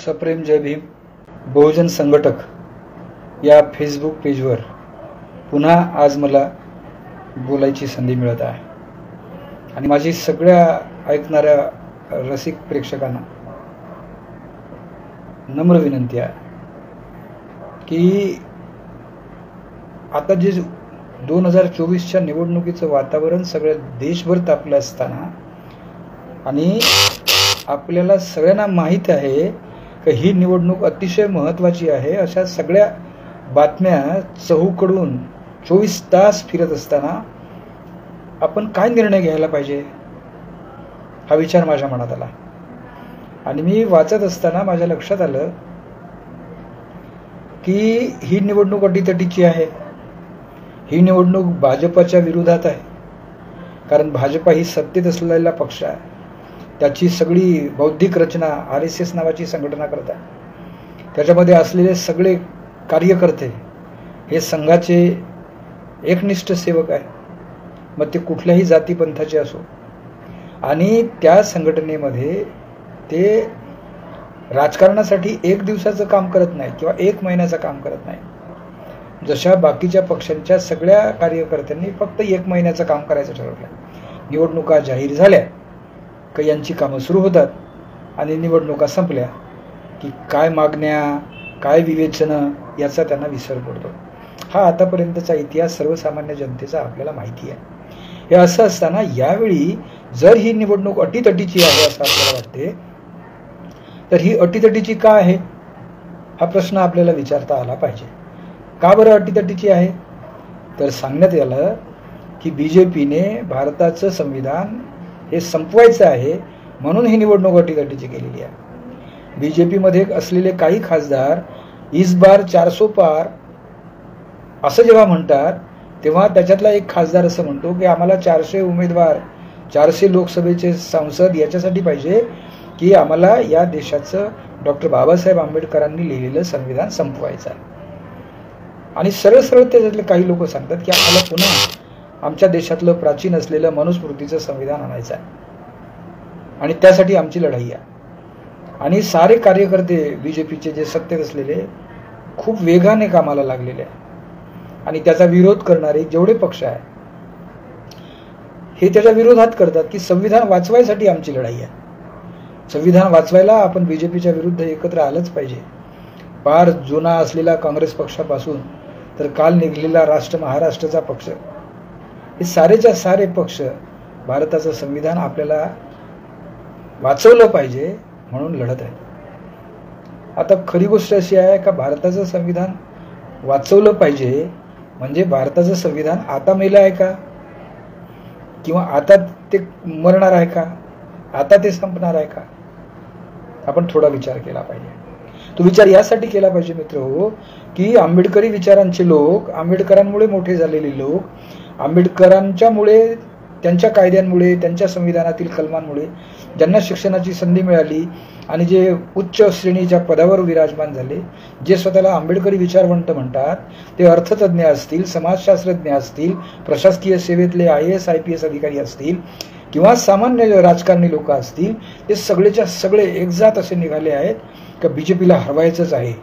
सप्रेम जय भीम बहुजन संघटक या फेसबुक पेजवर पुन्हा आज मला बोलायची संधी मिळत आहे आणि माझी सगळ्या ऐकणाऱ्या रसिक प्रेक्षकांना नम्र विनंती आहे की आता जे 2024च्या निवडणुकीचं वातावरण सगळ्या देशभर तापलं असताना आणि आपल्याला सगळ्यांना माहीत आहे की ही निवडणूक अतिशय महत्त्वाची आहे, अशा सगळ्या बातम्या चहूकडून 24 तास फिरत असताना आपण काय निर्णय घ्यायला पाहिजे हा विचार माझ्या मनात आला आणि मी वाचत असताना माझ्या लक्षात आलं की ही निवडणूक अटीतटीची आहे. ही निवडणूक भाजपच्या विरोधात आहे, कारण भाजप ही सत्तेत असलेला पक्ष आहे. त्याची सगळी बौद्धिक रचना RSS नावाची संघटना करत आहे. त्याच्यामध्ये असलेले सगळे कार्यकर्ते हे संघाचे एकनिष्ठ सेवक आहे, मग ते कुठल्याही जातीपंथाचे असो. आणि त्या संघटनेमध्ये ते राजकारणासाठी 1 दिवसाचं काम करत नाही किंवा 1 महिन्याचं काम करत नाही. जशा बाकीच्या पक्षांच्या सगळ्या कार्यकर्त्यांनी फक्त 1 महिन्याचं काम करायचं ठरवलं. निवडणुका जाहीर झाल्या की यांची कामं सुरू होतात आणि निवडणुका संपल्या की काय मागण्या, काय विवेचनं याचा त्यांना विसर पडतो. हा आतापर्यंतचा इतिहास सर्वसामान्य जनतेचा आपल्याला माहिती आहे. हे असं असताना यावेळी जर ही निवडणूक अटीतटीची आहे असं आपल्याला वाटते, तर ही अटीतटीची का आहे हा प्रश्न आपल्याला विचारता आला पाहिजे. का बरं अटीतटीची आहे? तर सांगण्यात आलं की BJPने भारताचं संविधान हे संपवायचं आहे म्हणून ही निवडणूक अटीतटीची केलेली आहे. BJPमध्ये असलेले काही खासदार इस बार 400 पार असं जेव्हा म्हणतात तेव्हा त्याच्यातला एक खासदार असं म्हणतो की आम्हाला 400 उमेदवार, 400 लोकसभेचे सांसद याच्यासाठी पाहिजे की आम्हाला या देशाचं डॉक्टर बाबासाहेब आंबेडकरांनी लिहिलेलं संविधान संपवायचं आहे. आणि सरळ सरळ त्याच्यातले काही लोक सांगतात की आम्हाला पुन्हा आमच्या देशातलं प्राचीन असलेलं मनुस्मृतीचं संविधान आणायचं आहे आणि त्यासाठी आमची लढाई आहे. आणि सारे कार्यकर्ते BJPचे जे सत्तेत असलेले खूप वेगाने कामाला लागलेले आहे आणि त्याचा विरोध करणारे जेवढे पक्ष आहे हे त्याच्या विरोधात करतात की संविधान वाचवायसाठी आमची लढाई आहे. संविधान वाचवायला आपण BJPच्या विरुद्ध एकत्र आलंच पाहिजे. फार जुना असलेला काँग्रेस पक्षापासून तर काल निघलेला महाराष्ट्राचा पक्ष, हे सारेच्या सारे पक्ष भारताचं संविधान आपल्याला वाचवलं पाहिजे म्हणून लढत आहेत. आता खरी गोष्ट अशी आहे का भारताचं संविधान वाचवलं पाहिजे म्हणजे भारताचं संविधान आता मेलं आहे का, किंवा आता ते मरणार आहे का, आता ते संपणार आहे का? आपण थोडा विचार केला पाहिजे. तो विचार यासाठी केला पाहिजे मित्रहो की आंबेडकरी विचारांचे लोक, आंबेडकरांमुळे मोठे झालेले लोक, आंबेडकरांच्यामुळे, त्यांच्या कायद्यांमुळे, त्यांच्या संविधानातील कलमांमुळे ज्यांना शिक्षणाची संधी मिळाली आणि जे उच्च श्रेणीच्या पदावर विराजमान झाले, जे स्वतःला आंबेडकरी विचारवंत म्हणतात, ते अर्थतज्ञ असतील, समाजशास्त्रज्ञ असतील, प्रशासकीय सेवेतले IAS IPS अधिकारी असतील किंवा सामान्य राजकारणी लोक असतील, ते सगळेच्या सगळे एकजात असे निघाले आहेत की BJPला हरवायचंच आहे.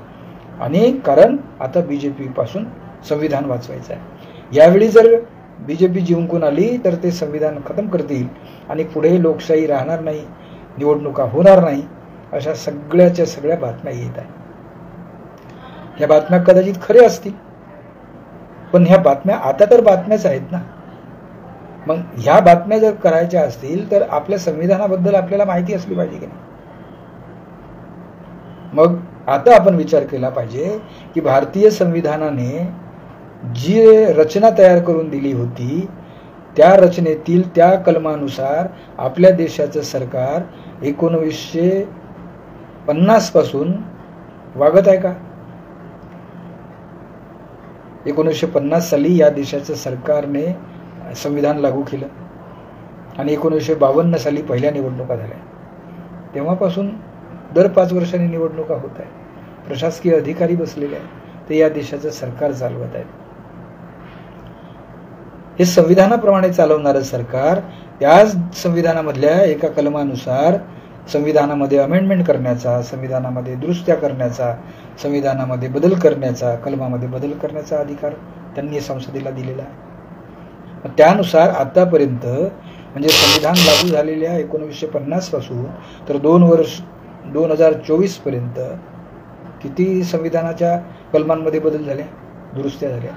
आणि कारण आता BJP पासून संविधान वाचवायचं आहे. यावेळी जर BJP जिंकून आली तर ते संविधान खतम करतील आणि पुढे लोकशाही राहणार नाही, निवडणुका होणार नाही, अशा सगळ्याच्या सगळ्या बातम्या येत आहेत. ह्या बातम्या कदाचित खऱ्या असतील, पण ह्या बातम्या आता तर बातम्याच आहेत ना. मग ह्या बातम्या जर करायच्या असतील तर आपल्या संविधानाबद्दल आपल्याला माहिती असली पाहिजे की नाही. मग आता आपण विचार केला पाहिजे की भारतीय संविधानाने जी रचना तयार करून दिली होती त्या रचनेतील त्या कलमानुसार आपल्या देशाचं सरकार 1950 पासून वागत आहे का? 1950 साली या देशाचं सरकारने संविधान लागू केलं आणि 1952 साली पहिल्या निवडणुका झाल्या. तेव्हापासून दर 5 वर्षांनी निवडणुका होत आहेत. प्रशासकीय अधिकारी बसलेले आहेत, ते या देशाचं सरकार चालवत आहेत. हे संविधानाप्रमाणे चालवणारं सरकार त्याच संविधानामधल्या एका कलमानुसार संविधानामध्ये अमेंडमेंट करण्याचा, संविधानामध्ये दुरुस्त्या करण्याचा, संविधानामध्ये बदल करण्याचा, कलमामध्ये बदल करण्याचा अधिकार त्यांनी संसदेला दिलेला आहे. त्यानुसार आतापर्यंत म्हणजे संविधान लागू झालेल्या 1950 पासून तर 2024 पर्यंत किती संविधानाच्या कलमांमध्ये बदल झाले, दुरुस्त्या झाल्या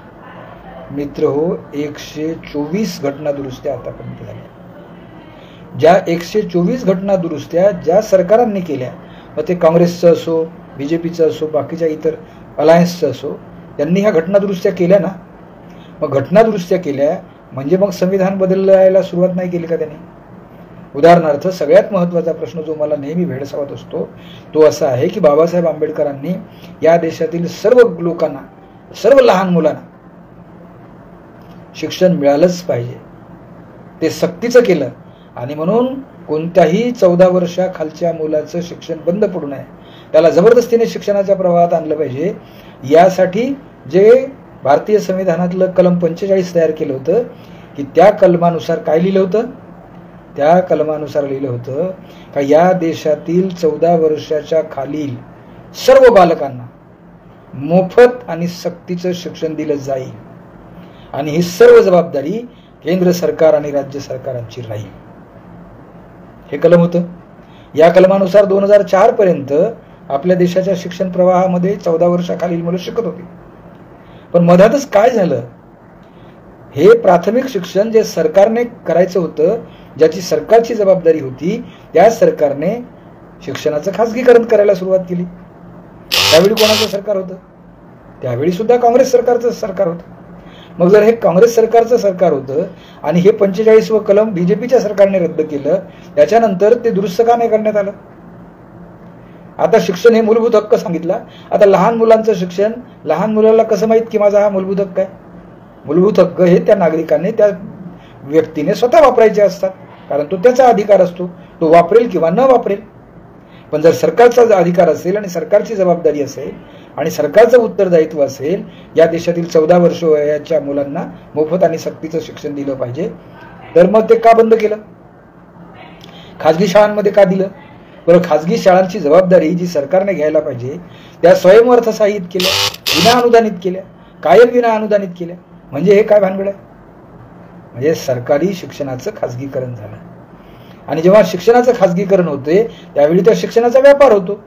मित्र हो? 124 घटना दुरुस्त्या आतापर्यंत झाल्या. ज्या 124 घटना दुरुस्त्या ज्या सरकारांनी केल्या, मग ते काँग्रेसचं असो, बीजेपीचं असो, बाकीच्या इतर अलायन्सचं असो, त्यांनी ह्या घटना दुरुस्त्या केल्या ना. मग घटना दुरुस्त्या केल्या म्हणजे मग संविधान बदलायला सुरुवात नाही केली का त्यांनी? उदाहरणार्थ सगळ्यात महत्त्वाचा प्रश्न जो मला नेहमी भेडसावत असतो तो असा आहे की बाबासाहेब आंबेडकरांनी या देशातील सर्व लोकांना, सर्व लहान मुलांना शिक्षण मिळालंच पाहिजे, ते सक्तीचं केलं. आणि म्हणून कोणत्याही 14 वर्षाखालच्या मुलाचं शिक्षण बंद पडू नये, त्याला जबरदस्तीने शिक्षणाच्या प्रवाहात आणलं पाहिजे. यासाठी जे भारतीय संविधानातलं कलम 45 तयार केलं होतं की त्या कलमानुसार काय लिहिलं होतं? त्या कलमानुसार लिहिलं होतं का या देशातील 14 वर्षाच्या खालील सर्व बालकांना मोफत आणि सक्तीचं शिक्षण दिलं जाईल आणि ही सर्व जबाबदारी केंद्र सरकार आणि राज्य सरकारांची राहील. हे कलम होतं. या कलमानुसार 2004 पर्यंत आपल्या देशाच्या शिक्षण प्रवाहामध्ये 14 वर्षाखालील मुलं शिकत होती. पण मधातच काय झालं? हे प्राथमिक शिक्षण जे सरकारने करायचं होतं, ज्याची सरकारची जबाबदारी होती, त्या सरकारने शिक्षणाचं खासगीकरण करायला सुरुवात केली. त्यावेळी कोणाचं सरकार होतं? त्यावेळी सुद्धा काँग्रेस सरकारचं सरकार होतं. मग जर हे काँग्रेस सरकारचं सरकार होतं आणि हे 45व कलम बीजेपीच्या सरकारने रद्द केलं, त्याच्यानंतर ते दुरुस्त का नाही करण्यात आलं? आता शिक्षण हे मूलभूत हक्क सांगितला. आता लहान मुलांचं शिक्षण, लहान मुलाला कसं माहित की माझा हा मूलभूत हक्क आहे? मूलभूत हक्क हे त्या नागरिकाने, त्या व्यक्तीने स्वतः वापरायचे असतात, कारण तो त्याचा अधिकार असतो, तो वापरेल किंवा न वापरेल. पण जर सरकारचा अधिकार असेल आणि सरकारची जबाबदारी असेल आणि सरकारचं उत्तरदायित्व असेल, या देशातील 14 वर्ष वयाच्या मुलांना मोफत आणि सक्तीचं शिक्षण दिलं पाहिजे, तर मग ते का बंद केलं? खाजगी शाळांमध्ये का दिलं? बरं, खाजगी शाळांची जबाबदारी जी सरकारने घ्यायला पाहिजे त्या स्वयंअर्थसहाय्यित केल्या, विना अनुदानित केल्या, कायम विना अनुदानित केल्या. म्हणजे हे काय भानगड आहे? म्हणजे सरकारी शिक्षणाचं खाजगीकरण झालं. आणि जेव्हा शिक्षणाचं खाजगीकरण होते त्यावेळी त्या शिक्षणाचा व्यापार होतो.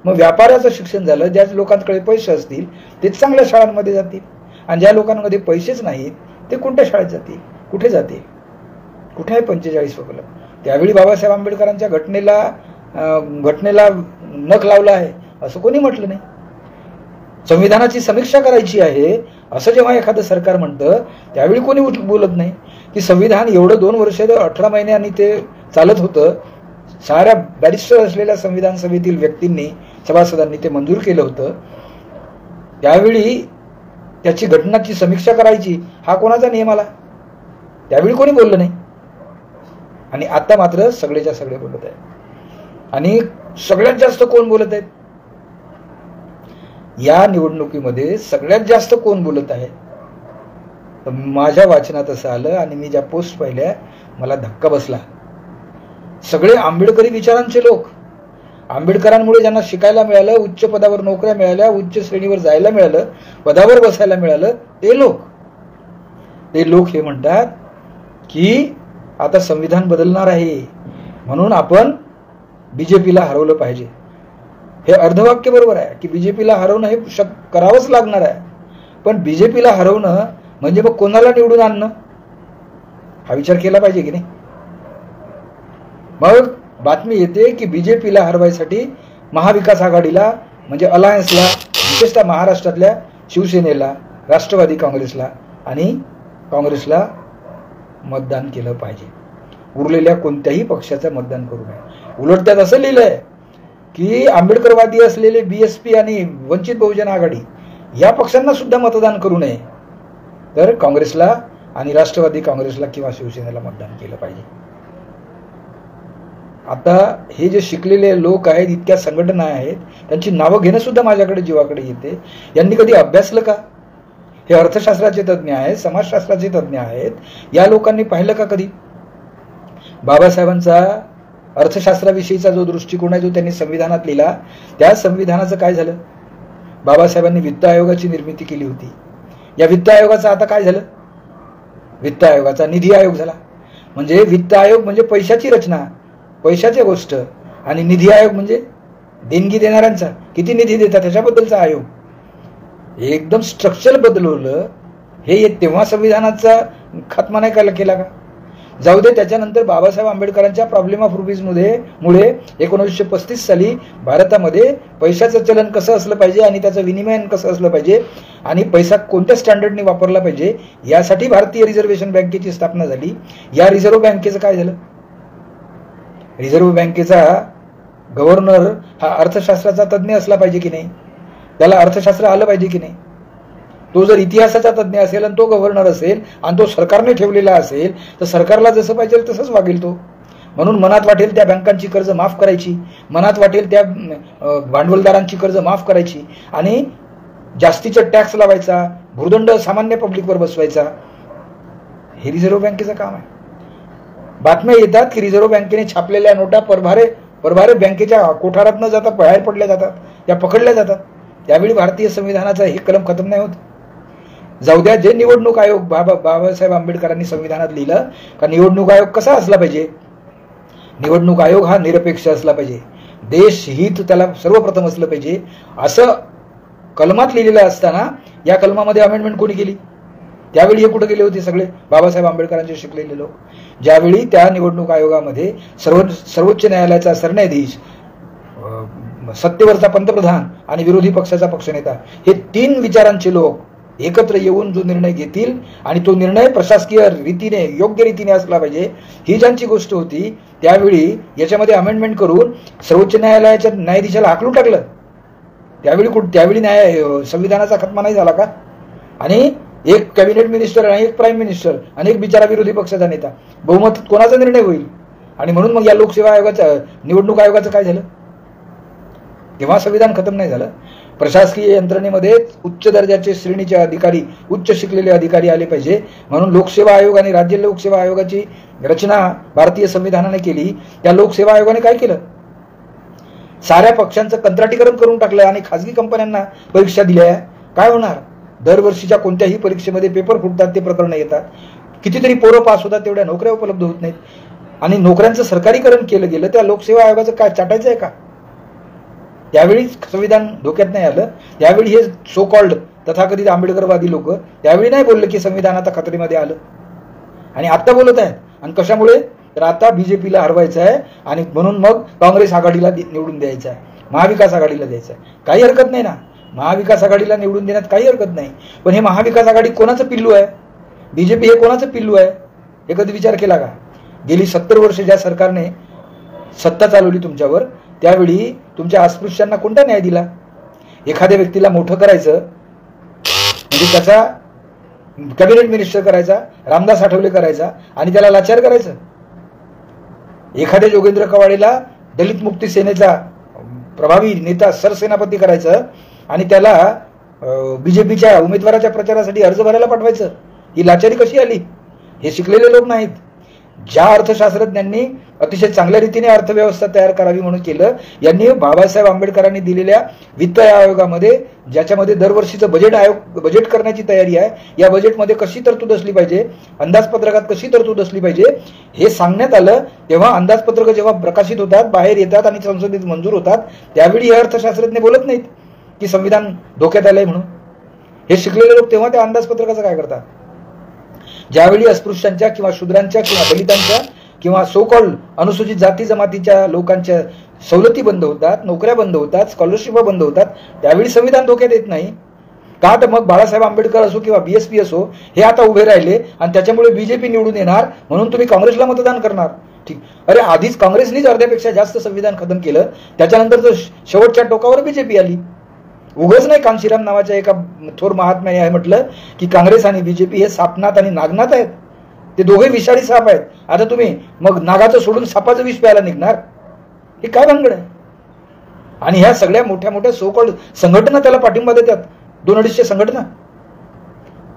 मग व्यापाराचं शिक्षण झालं. ज्या लोकांकडे पैसे असतील तेच चांगल्या शाळांमध्ये जातील आणि ज्या लोकांमध्ये पैसेच नाहीत ते कोणत्या शाळेत जातील? कुठे जातील? कुठे आहे 45 कलम? त्यावेळी बाबासाहेब आंबेडकरांच्या घटनेला नख लावला आहे असं कोणी म्हटलं नाही. संविधानाची समीक्षा करायची आहे असं जेव्हा एखादं सरकार म्हणतं त्यावेळी कोणी बोलत नाही की संविधान एवढं 2 वर्ष 18 महिन्यांनी ते चालत होतं. साऱ्या बॅरिस्टर असलेल्या संविधान सभेतील व्यक्तींनी, सभासदांनी ते मंजूर केलं होतं. त्यावेळी त्याची घटनाची समीक्षा करायची हा कोणाचा नियम आला? त्यावेळी कोणी बोललं नाही. आणि आता मात्र सगळेच्या सगळे बोलत आहेत. आणि सगळ्यात जास्त कोण बोलत आहेत? या निवडणुकीमध्ये सगळ्यात जास्त कोण बोलत आहे? माझ्या वाचनात असं आलं आणि मी ज्या पोस्ट पाहिल्या मला धक्का बसला. सगळे आंबेडकरी विचारांचे लोक, आंबेडकरांमुळे ज्यांना शिकायला मिळालं, उच्च पदावर नोकऱ्या मिळाल्या, उच्च श्रेणीवर जायला मिळालं, पदावर बसायला मिळालं, ते लोक हे म्हणतात की आता संविधान बदलणार आहे म्हणून आपण बीजेपीला हरवलं पाहिजे. हे अर्धवाक्य बरोबर आहे की बीजेपीला हरवणं हे करावंच लागणार आहे. पण बीजेपीला हरवणं म्हणजे मग कोणाला निवडून आणणं हा विचार केला पाहिजे की नाही? मग बातमी येते की बीजेपीला हरवायसाठी महाविकास आघाडीला म्हणजे अलायन्सला, विशेषतः महाराष्ट्रातल्या शिवसेनेला, राष्ट्रवादी काँग्रेसला आणि काँग्रेसला मतदान केलं पाहिजे. उरलेल्या कोणत्याही पक्षाचं मतदान करू नये. उलट त्यात असं लिहिलंय की आंबेडकरवादी असलेले बीएसपी आणि वंचित बहुजन आघाडी या पक्षांना सुद्धा मतदान करू नये, तर काँग्रेसला आणि राष्ट्रवादी काँग्रेसला किंवा शिवसेनेला मतदान केलं पाहिजे. आता हे जे शिकलेले लोक आहेत, इतक्या संघटना आहेत, त्यांची नावं घेणं सुद्धा माझ्याकडे जीवाकडे येते. यांनी कधी अभ्यासलं का? हे अर्थशास्त्राचे तज्ज्ञ आहेत, समाजशास्त्राचे तज्ज्ञ आहेत. या लोकांनी पाहिलं का कधी बाबासाहेबांचा अर्थशास्त्राविषयीचा जो दृष्टिकोन आहे जो त्यांनी संविधानात लिहिला, त्या संविधानाचं काय झालं? बाबासाहेबांनी वित्त आयोगाची निर्मिती केली होती. या वित्त आयोगाचं आता काय झालं? वित्त आयोगाचा निधी आयोग झाला. म्हणजे वित्त आयोग म्हणजे पैशाची रचना, पैशाची गोष्ट, आणि निधी आयोग म्हणजे देणगी देणाऱ्यांचा, किती निधी देतात त्याच्याबद्दलचा आयोग. एकदम स्ट्रक्चर बदलवलं. हे तेव्हा संविधानाचा खात्मा नाही केला का? जाऊ दे. त्याच्यानंतर बाबासाहेब आंबेडकरांच्या प्रॉब्लेम ऑफ रुपीज मुळे 1935 साली भारतामध्ये पैशाचं चलन कसं असलं पाहिजे आणि त्याचं विनिमय कसं असलं पाहिजे आणि पैसा कोणत्या स्टँडर्डने वापरला पाहिजे यासाठी भारतीय रिझर्व्हेशन बँकेची स्थापना झाली. या रिझर्व्ह बँकेचं काय झालं? रिझर्व्ह बँकेचा गव्हर्नर हा अर्थशास्त्राचा तज्ज्ञ असला पाहिजे की नाही? त्याला अर्थशास्त्र आलं पाहिजे की नाही? तो जर इतिहासाचा तज्ज्ञ असेल आणि तो गव्हर्नर असेल आणि तो सरकारने ठेवलेला असेल तर सरकारला जसं पाहिजे तसंच वागेल तो. म्हणून मनात वाटेल त्या बँकांची कर्ज माफ करायची, मनात वाटेल त्या भांडवलदारांची कर्ज माफ करायची आणि जास्तीचा टॅक्स लावायचा, भूर्दंड सामान्य पब्लिकवर बसवायचा. हे रिझर्व्ह बँकेचं काम आहे. बातम्या येतात की रिझर्व्ह बँकेने छापलेल्या नोटा परभारे बँकेच्या कोठारात न जाता बाहेर पडल्या जातात, त्या पकडल्या जातात. त्यावेळी भारतीय संविधानाचा हे कलम खतम नाही होत. जाऊ द्या. जे निवडणूक आयोग बाबासाहेब आंबेडकरांनी संविधानात लिहिलं का निवडणूक आयोग कसा असला पाहिजे? निवडणूक आयोग हा निरपेक्ष असला पाहिजे, देशहित त्याला सर्वप्रथम असलं पाहिजे असं कलमात लिहिलेलं असताना या कलमामध्ये अमेंडमेंट कोणी केली? त्यावेळी हे कुठे गेले होते सगळे बाबासाहेब आंबेडकरांचे शिकलेले लोक? ज्यावेळी त्या निवडणूक आयोगामध्ये सर्वोच्च न्यायालयाचा सरन्यायाधीश, सत्तेवरचा पंतप्रधान आणि विरोधी पक्षाचा पक्षनेता हे 3 विचारांचे लोक एकत्र येऊन जो निर्णय घेतील आणि तो निर्णय प्रशासकीय रीतीने योग्य रीतीने असला पाहिजे ही ज्यांची गोष्ट होती, त्यावेळी याच्यामध्ये अमेंडमेंट करून सर्वोच्च न्यायालयाच्या न्यायाधीशाला हाकलून टाकलं. त्यावेळी संविधानाचा खतमा नाही झाला का? आणि एक कॅबिनेट मिनिस्टर आणि एक प्राईम मिनिस्टर आणि एक बिचारा विरोधी पक्षाचा नेता, बहुमत कोणाचा निर्णय होईल? आणि म्हणून मग या लोकसेवा आयोगाचं निवडणूक आयोगाचं काय झालं? तेव्हा संविधान खतम नाही झालं. प्रशासकीय यंत्रणेमध्ये उच्च दर्जाचे श्रेणीचे अधिकारी, उच्च शिकलेले अधिकारी आले पाहिजे. म्हणून लोकसेवा आयोग आणि राज्य लोकसेवा आयोगाची रचना भारतीय संविधानाने केली. त्या लोकसेवा आयोगाने काय केलं? साऱ्या पक्षांचं कंत्राटीकरण करून टाकलं आणि खासगी कंपन्यांना परीक्षा दिल्या. काय होणार? दरवर्षीच्या कोणत्याही परीक्षेमध्ये पेपर फुटतात, ते प्रकरण येतात. कितीतरी पोरं पास होतात, तेवढ्या नोकऱ्या उपलब्ध होत नाहीत. आणि नोकऱ्यांचं सरकारीकरण केलं गेलं. त्या लोकसेवा आयोगाचं काय चाटायचं आहे का? त्यावेळी संविधान धोक्यात नाही आलं. त्यावेळी हे सो कॉल्ड तथाकथित आंबेडकरवादी लोक त्यावेळी नाही बोलले की संविधान आता खतरेमध्ये आलं, आणि आता बोलत आहेत. आणि कशामुळे? तर आता बीजेपीला हरवायचं आहे आणि म्हणून मग काँग्रेस आघाडीला निवडून द्यायचं आहे, महाविकास आघाडीला द्यायचं आहे. काही हरकत नाही ना, महाविकास आघाडीला निवडून देण्यात काही हरकत नाही. पण हे महाविकास आघाडी कोणाचं पिल्लू आहे? बीजेपी हे कोणाचं पिल्लू आहे? हे कधी विचार केला का? गेली 70 वर्ष ज्या सरकारने सत्ता चालवली तुमच्यावर, त्यावेळी तुमच्या अस्पृश्यांना कोणता न्याय दिला? एखाद्या व्यक्तीला मोठं करायचं म्हणजे त्याचा कॅबिनेट मिनिस्टर करायचा, रामदास आठवले करायचा आणि त्याला लाचार करायचं. एखाद्या जोगेंद्र कवाडेला दलित मुक्ती सेनेचा प्रभावी नेता सरसेनापती करायचं आणि त्याला बीजेपीच्या उमेदवाराच्या प्रचारासाठी अर्ज भरायला पाठवायचं. ही लाचारी कशी आली? हे शिकलेले लोक नाहीत. ज्या अर्थशास्त्रज्ञांनी अतिशय चांगल्या रीतीने अर्थव्यवस्था तयार करावी म्हणून केलं, यांनी बाबासाहेब आंबेडकरांनी दिलेल्या वित्त आयोगामध्ये, ज्याच्यामध्ये दरवर्षीचं बजेट करण्याची तयारी आहे, या बजेटमध्ये कशी तरतूद असली पाहिजे, अंदाजपत्रकात कशी तरतूद असली पाहिजे हे सांगण्यात आलं. तेव्हा अंदाजपत्रक जेव्हा प्रकाशित होतात, बाहेर येतात आणि संसदेत मंजूर होतात, त्यावेळी हे अर्थशास्त्रज्ञ बोलत नाहीत की संविधान धोक्यात आलंय म्हणून. हे शिकलेले लोक तेव्हा त्या अंदाजपत्रकाचं काय करतात? ज्यावेळी अस्पृश्यांच्या किंवा शूद्रांच्या किंवा दलितांच्या किंवा सो कॉल्ड अनुसूचित जाती जमातीच्या लोकांच्या सवलती बंद होतात, नोकऱ्या बंद होतात, स्कॉलरशिप बंद होतात, त्यावेळी संविधान धोक्यात येत नाही का? तर मग बाळासाहेब आंबेडकर असो किंवा बीएसपी असो, हे आता उभे राहिले आणि त्याच्यामुळे बीजेपी निवडून येणार म्हणून तुम्ही काँग्रेसला मतदान करणार. ठीक. अरे आधीच काँग्रेसनीच अर्ध्यापेक्षा जास्त संविधान खतम केलं, त्याच्यानंतर तर शेवटच्या टोकावर बीजेपी आली. उगाच नाही कांशीराम नावाच्या एका थोर महात्म्याने आहे म्हटलं की काँग्रेस आणि बीजेपी हे सापनाथ आणि नागनाथ आहेत, ते दोघे विषारी साप आहेत. आता तुम्ही मग नागाचं सोडून सापाचं विष प्यायला निघणार? हे काय भानगड आहे? आणि ह्या सगळ्या मोठ्या मोठ्या सोकॉल्ड संघटना त्याला पाठिंबा देतात, 200-250 संघटना.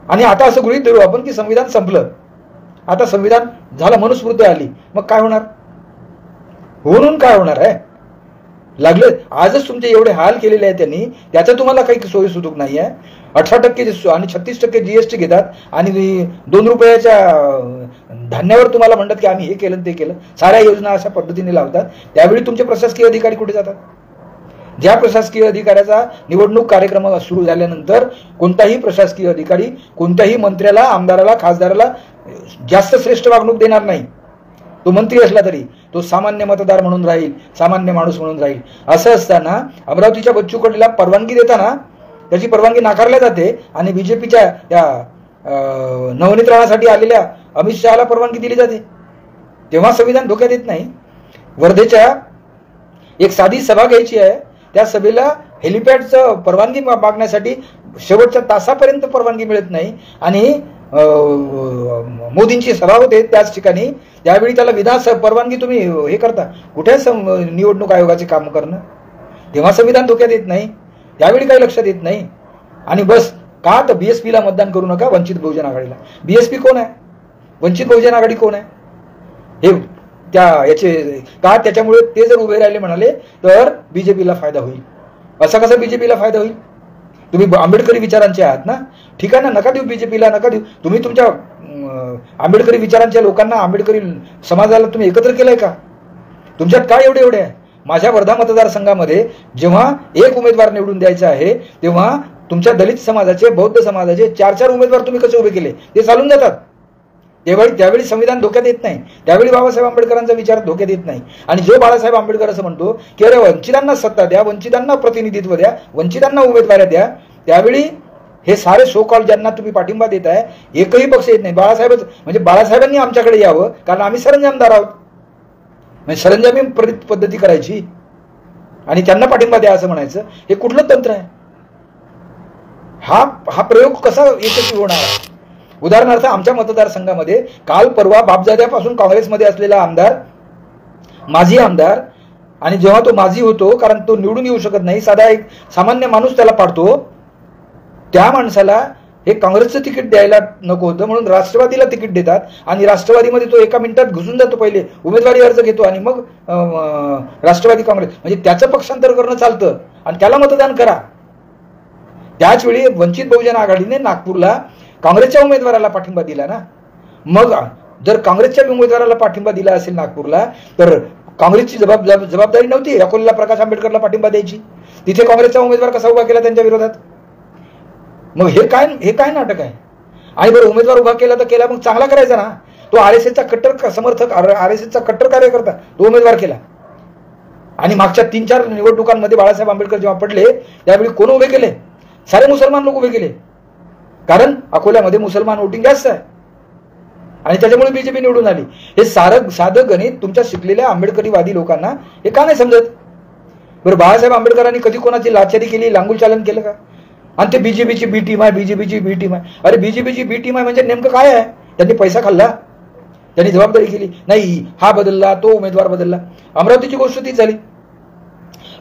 आणि आता असं गृहीत धरू आपण की संविधान संपलं, आता संविधान झालं, मनुस्मृती आली, मग काय होणार? म्हणून काय होणार आहे? लागले आजच तुमचे एवढे हाल केलेले आहेत त्यांनी, त्याचा तुम्हाला काही सोयीसुतूक नाही आहे. 18% आणि 36% GST घेतात आणि 2 रुपयाच्या धान्यावर तुम्हाला म्हणतात की आम्ही हे केलं ते केलं. साऱ्या योजना अशा पद्धतीने लावतात. त्यावेळी तुमचे प्रशासकीय अधिकारी कुठे जातात? ज्या प्रशासकीय अधिकाऱ्याचा निवडणूक कार्यक्रम सुरू झाल्यानंतर कोणताही प्रशासकीय अधिकारी कोणत्याही मंत्र्याला, आमदाराला, खासदाराला जास्त श्रेष्ठ वागणूक देणार नाही. तो मंत्री असला तरी तो सामान्य मतदार म्हणून राहील, सामान्य माणूस म्हणून राहील. असं असताना अमरावतीच्या बच्चू कडूला परवानगी देताना त्याची परवानगी नाकारल्या जाते आणि बीजेपीच्या या नवनिर्माणासाठी आलेल्या अमित शहाला परवानगी दिली जाते. तेव्हा संविधान धोक्यात येत नाही. वर्धेच्या एक साधी सभा घ्यायची आहे, त्या सभेला हेलिपॅडचं परवानगी मागण्यासाठी शेवटच्या तासापर्यंत परवानगी मिळत नाही आणि मोदींची सभा होते त्याच ठिकाणी. त्यावेळी त्याला विधानसभा परवानगी तुम्ही हे करता, कुठे निवडणूक आयोगाचे काम करणं? तेव्हा संविधान धोक्यात येत नाही, त्यावेळी काही लक्षात येत नाही. आणि बस का तर BSPला मतदान करू नका, वंचित बहुजन आघाडीला. BSP कोण आहे? वंचित बहुजन आघाडी कोण आहे? हे त्या याचे का त्याच्यामुळे ते जर उभे राहिले म्हणाले तर बीजेपीला फायदा होईल. असा कसा बीजेपीला फायदा होईल? तुम्ही आंबेडकरी विचारांचे आहात ना, ठीक आहे ना, नका देऊ बीजेपीला, नका देऊ. तुम्ही तुमच्या आंबेडकरी विचारांच्या लोकांना, आंबेडकरी समाजाला तुम्ही एकत्र केलंय का? तुमच्यात काय एवढे आहे? माझ्या वर्धा मतदारसंघामध्ये जेव्हा एक उमेदवार निवडून द्यायचा आहे तेव्हा तुमच्या दलित समाजाचे, बौद्ध समाजाचे 4-4 उमेदवार तुम्ही कसे उभे केले ते चालून जातात. त्यावेळी संविधान धोक्यात येत नाही, त्यावेळी बाबासाहेब आंबेडकरांचा विचार धोक्यात येत नाही. आणि जो बाळासाहेब आंबेडकर असं म्हणतो की अरे वंचितांना सत्ता द्या, वंचितांना प्रतिनिधित्व द्या, वंचितांना उमेदवाऱ्या द्या, त्यावेळी हे सारे सो कॉल ज्यांना तुम्ही पाठिंबा देताय एकही पक्ष येत नाही. बाळासाहेबच म्हणजे बाळासाहेबांनी आमच्याकडे यावं कारण आम्ही सरंजामदार आहोत, म्हणजे सरंजामी पद्धती करायची आणि त्यांना पाठिंबा द्या असं म्हणायचं. हे कुठलं तंत्र आहे? हा प्रयोग कसा यशस्वी होणार आहे? उदाहरणार्थ आमच्या मतदारसंघामध्ये काल परवा बापजाद्यापासून काँग्रेसमध्ये असलेला आमदार, माजी आमदार, आणि जेव्हा तो माजी होतो कारण तो निवडून येऊ शकत नाही, साधा एक सामान्य माणूस त्याला पाडतो, त्या माणसाला हे काँग्रेसचं तिकीट द्यायला नको होतं म्हणून राष्ट्रवादीला तिकीट देतात आणि राष्ट्रवादीमध्ये तो एका मिनिटात घुसून जातो. पहिले उमेदवारी अर्ज घेतो आणि मग राष्ट्रवादी काँग्रेस, म्हणजे त्याचं पक्षांतर करणं चालतं आणि त्याला मतदान करा. त्याच वेळी वंचित बहुजन आघाडीने नागपूरला काँग्रेसच्या उमेदवाराला पाठिंबा दिला ना. मग जर काँग्रेसच्या उमेदवाराला पाठिंबा दिला असेल नागपूरला तर काँग्रेसची जबाबदारी नव्हती अकोल्याला प्रकाश आंबेडकरला पाठिंबा द्यायची? तिथे काँग्रेसचा उमेदवार कसा उभा केला त्यांच्या विरोधात? मग हे काय नाटक आहे? आणि बरं उमेदवार उभा केला तर केला, मग चांगला करायचा ना. तो RSSचा कट्टर समर्थक, RSSचा कट्टर कार्यकर्ता तो उमेदवार केला. आणि मागच्या 3-4 निवडणुकांमध्ये बाळासाहेब आंबेडकर जेव्हा पडले त्यावेळी कोण उभे केले? सारे मुसलमान लोक उभे केले, कारण अकोल्यामध्ये मुसलमान वोटिंग जास्त आहे आणि त्याच्यामुळे बीजेपी निवडून आली. हे साधं गणित तुमच्या शिकलेल्या आंबेडकरीवादी लोकांना हे का नाही समजत? बरं बाळासाहेब आंबेडकरांनी कधी कोणाची लाचारी केली, लांगुलचालन केलं का? आणि ते बीजेपीची बी टीम आहे, बीजेपीची बी टीम आहे. अरे बीजेपीची बी टीम आहे म्हणजे नेमकं काय आहे? त्यांनी पैसा खाल्ला, त्यांनी जबाबदारी केली नाही, हा बदलला, तो उमेदवार बदलला. अमरावतीची गोष्ट तीच झाली.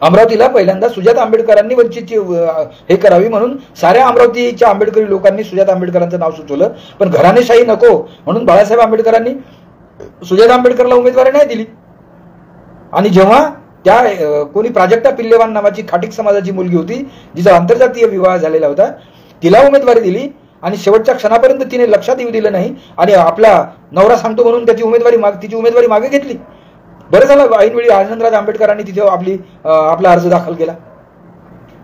अमरावतीला पहिल्यांदा सुजाता आंबेडकरांनी वंचितची हे करावी म्हणून साऱ्या अमरावतीच्या आंबेडकरी लोकांनी सुजाता आंबेडकरांचं नाव सुचवलं, पण घराणेशाही नको म्हणून बाळासाहेब आंबेडकरांनी सुजाता आंबेडकरला उमेदवारी नाही दिली. आणि जेव्हा त्या कोणी प्राजक्ता पिल्लेवान नावाची खाटीक समाजाची मुलगी होती जिचा आंतरजातीय विवाह झालेला होता, तिला उमेदवारी दिली आणि शेवटच्या क्षणापर्यंत तिने लक्षात येऊ दिलं नाही आणि आपला नवरा सांगतो म्हणून तिची उमेदवारी मागे घेतली. बरं झालं ऐनवेळी आनंदराज आंबेडकरांनी तिथे आपला अर्ज दाखल केला.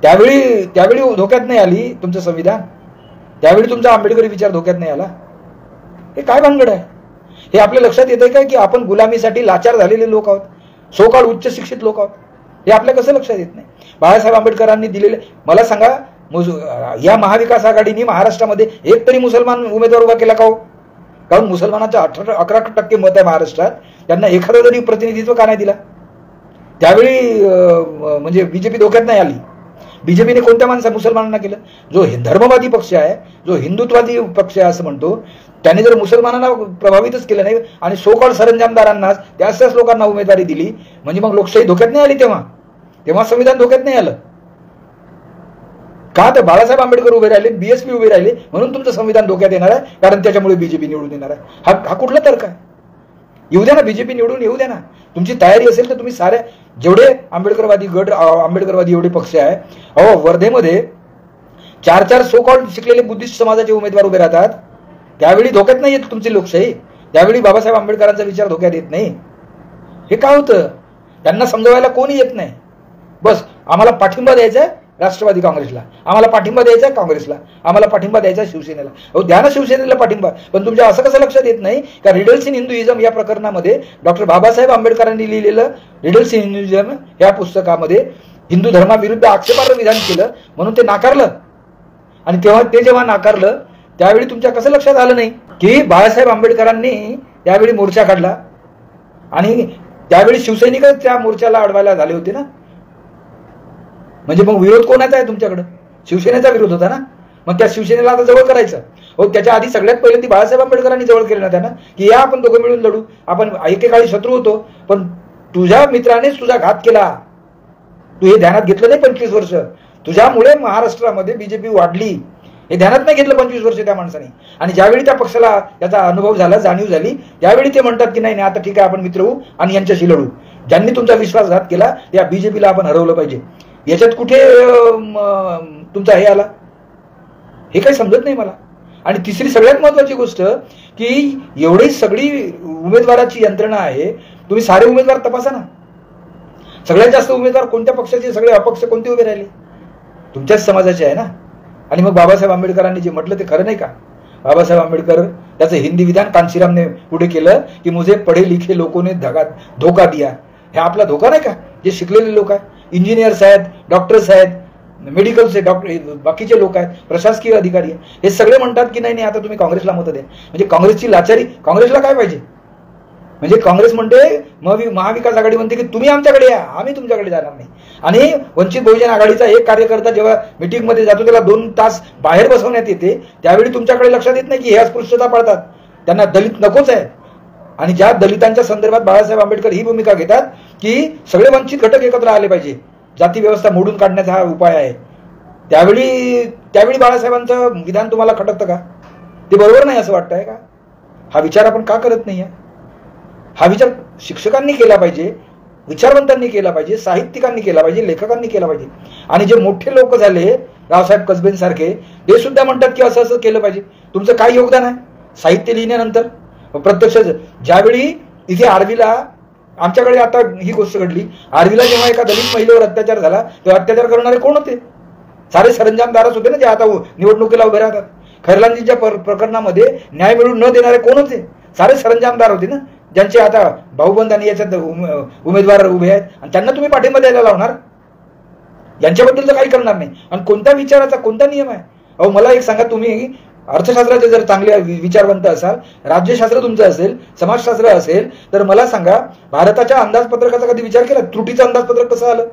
त्यावेळी धोक्यात नाही आली तुमचं संविधान, त्यावेळी तुमचा आंबेडकरी विचार धोक्यात नाही आला. हे काय भानगड आहे? हे आपल्या लक्षात येतंय काय की आपण गुलामीसाठी लाचार झालेले लोक आहोत, सोकाळ उच्च शिक्षित लोक आहोत? हे आपल्या कसं लक्षात येत नाही? बाळासाहेब आंबेडकरांनी दिलेले, मला सांगा या महाविकास आघाडीने महाराष्ट्रामध्ये एक तरी मुसलमान उमेदवार उभा केला का हो? कारण मुसलमानांचं 11% मत आहे महाराष्ट्रात, त्यांना एखादा तरी प्रतिनिधित्व का नाही दिला? त्यावेळी म्हणजे बीजेपी धोक्यात नाही आली. बीजेपीने कोणत्या मुसलमानांना केलं? जो धर्मवादी पक्ष आहे, जो हिंदुत्वादी पक्ष आहे असं म्हणतो, त्याने जर मुसलमानांना प्रभावितच केलं नाही आणि सोकॉल सरंजामदारांनाच त्याच लोकांना उमेदवारी दिली, म्हणजे मग लोकशाही धोक्यात नाही आली. तेव्हा संविधान धोक्यात नाही आलं का? तर बाळासाहेब आंबेडकर उभे राहिले, BSP उभे राहिले म्हणून तुमचं संविधान धोक्यात येणार आहे, कारण त्याच्यामुळे बीजेपी निवडून येणार आहे. हा कुठला तर्क आहे? येऊ द्या ना, बीजेपी निवडून येऊ द्या ना. तुमची तयारी असेल तर तुम्ही साऱ्या जेवढे आंबेडकरवादी गट, आंबेडकरवादी एवढे पक्ष आहे, अहो वर्धेमध्ये 4 सो कॉल्ड शिकलेले बुद्धिस्ट समाजाचे उमेदवार उभे राहतात. त्यावेळी धोक्यात नाही येत तुमची लोकशाही, त्यावेळी बाबासाहेब आंबेडकरांचा विचार धोक्यात येत नाही. हे काय होतं, त्यांना समजवायला कोणी येत नाही. बस आम्हाला पाठिंबा द्यायचा आहे राष्ट्रवादी काँग्रेसला, आम्हाला पाठिंबा द्यायचा आहे काँग्रेसला, आम्हाला पाठिंबा द्यायचा आहे शिवसेनेला. अहो द्या ना शिवसेनेला पाठिंबा, पण तुमच्या असं कसं लक्षात येत नाही का रिडल्स इन हिंदुइझम या प्रकरणामध्ये डॉक्टर बाबासाहेब आंबेडकरांनी लिहिलेलं रिडल्स इन हिंदुइझम या पुस्तकामध्ये हिंदू धर्माविरुद्ध आक्षेपार्ह विधान केलं म्हणून ते नाकारलं. आणि तेव्हा ते जेव्हा नाकारलं त्यावेळी तुमच्या कसं लक्षात आलं नाही की बाळासाहेब आंबेडकरांनी त्यावेळी मोर्चा काढला आणि त्यावेळी शिवसैनिकच त्या मोर्चाला अडवायला झाले होते ना. म्हणजे मग विरोध कोणाचा आहे तुमच्याकडे? शिवसेनेचा विरोध होता ना. मग त्या शिवसेनेला आता जवळ करायचं. हो त्याच्या आधी सगळ्यात पहिल्यांदा बाळासाहेब आंबेडकरांनी जवळ केलं ना त्यांना, की या आपण दोघं मिळून लढू, आपण एकेकाळी शत्रू होतो पण तुझ्या मित्रानेच तुझा घात केला, तू हे ध्यानात घेतलं नाही. 25 वर्ष तुझ्यामुळे महाराष्ट्रामध्ये बीजेपी वाढली, हे ध्यानात नाही घेतलं 25 वर्ष त्या माणसाने. आणि ज्यावेळी त्या पक्षाला त्याचा अनुभव झाला, जाणीव झाली, त्यावेळी ते म्हणतात की नाही आता ठीक आहे आपण मित्र होऊ आणि यांच्याशी लढू. ज्यांनी तुमचा विश्वासघात केला त्या बीजेपीला आपण हरवलं पाहिजे. याच्यात कुठे तुमचा हे आला हे काही समजत नाही मला. आणि तिसरी सगळ्यात महत्वाची गोष्ट की एवढी सगळी उमेदवाराची यंत्रणा आहे, तुम्ही सारे उमेदवार तपासा ना. सगळ्यात जास्त उमेदवार कोणत्या पक्षाचे, सगळे अपक्ष कोणते उभे राहिले? तुमच्याच समाजाचे आहे ना. आणि मग बाबासाहेब आंबेडकरांनी जे म्हटलं ते खरं नाही का? बाबासाहेब आंबेडकर त्याचं हिंदी विधान कांशीरामने पुढे केलं की मुझे पढे लिखे लोगों ने धोका दिया. हे आपला धोका नाही का? जे शिकलेले लोक आहेत, इंजिनियर्स आहेत, डॉक्टर्स आहेत, मेडिकलचे डॉक्टर, बाकीचे लोक आहेत, प्रशासकीय अधिकारी आहेत, हे सगळे म्हणतात की नाही आता तुम्ही काँग्रेसला मतं द्या. म्हणजे काँग्रेसची लाचारी. काँग्रेसला काय पाहिजे? म्हणजे काँग्रेस म्हणते, महाविकास आघाडी म्हणते की तुम्ही आमच्याकडे या, आम्ही तुमच्याकडे जाणार नाही. आणि वंचित बहुजन आघाडीचा एक कार्यकर्ता जेव्हा मीटिंगमध्ये जातो त्याला 2 तास बाहेर बसवण्यात येते, त्यावेळी तुमच्याकडे लक्षात येत नाही की हे अस्पृश्यता पाळतात, त्यांना दलित नकोच आहे. आणि ज्या दलितांच्या संदर्भात बाळासाहेब आंबेडकर ही भूमिका घेतात की सगळे वंचित घटक एकत्र आले पाहिजे, जाती व्यवस्था मोडून काढण्याचा हा उपाय आहे, त्यावेळी बाळासाहेबांचं विधान तुम्हाला खटकतं का? ते बरोबर नाही असं वाटतंय का? हा विचार आपण का करत नाही? हा विचार शिक्षकांनी केला पाहिजे, विचारवंतांनी केला पाहिजे, साहित्यिकांनी केला पाहिजे, लेखकांनी केला पाहिजे. आणि जे मोठे लोक झाले रावसाहेब कसबेंसारखे, ते सुद्धा म्हणतात की असं असं केलं पाहिजे. तुमचं काय योगदान आहे साहित्य लिहिण्यानंतर? प्रत्यक्ष ज्यावेळी इथे आर्वीला, आमच्याकडे आता ही गोष्ट घडली, आर्वीला जेव्हा एका दलित महिलेवर अत्याचार झाला तेव्हा अत्याचार करणारे कोण होते? सारे सरंजामदारच होते ना, जे आता निवडणुकीला उभे राहतात. खैरलांजीच्या प्रकरणामध्ये न्याय मिळवून न देणारे कोण होते? सारे सरंजामदार होते ना, ज्यांचे आता भाऊबंद आणि याच्यात उमेदवार उभे आहेत. आणि त्यांना तुम्ही पाठिंबा द्यायला लावणार? यांच्याबद्दल तर काही करणार नाही. आणि कोणत्या विचाराचा कोणता नियम आहे? अहो मला एक सांगा, तुम्ही अर्थशास्त्राचे जर चांगले विचारवंत असाल, राज्यशास्त्र तुमचं असेल, समाजशास्त्र असेल, तर मला सांगा भारताच्या अंदाजपत्रकाचा कधी विचार केला? त्रुटीचं अंदाजपत्रक कसं आलं?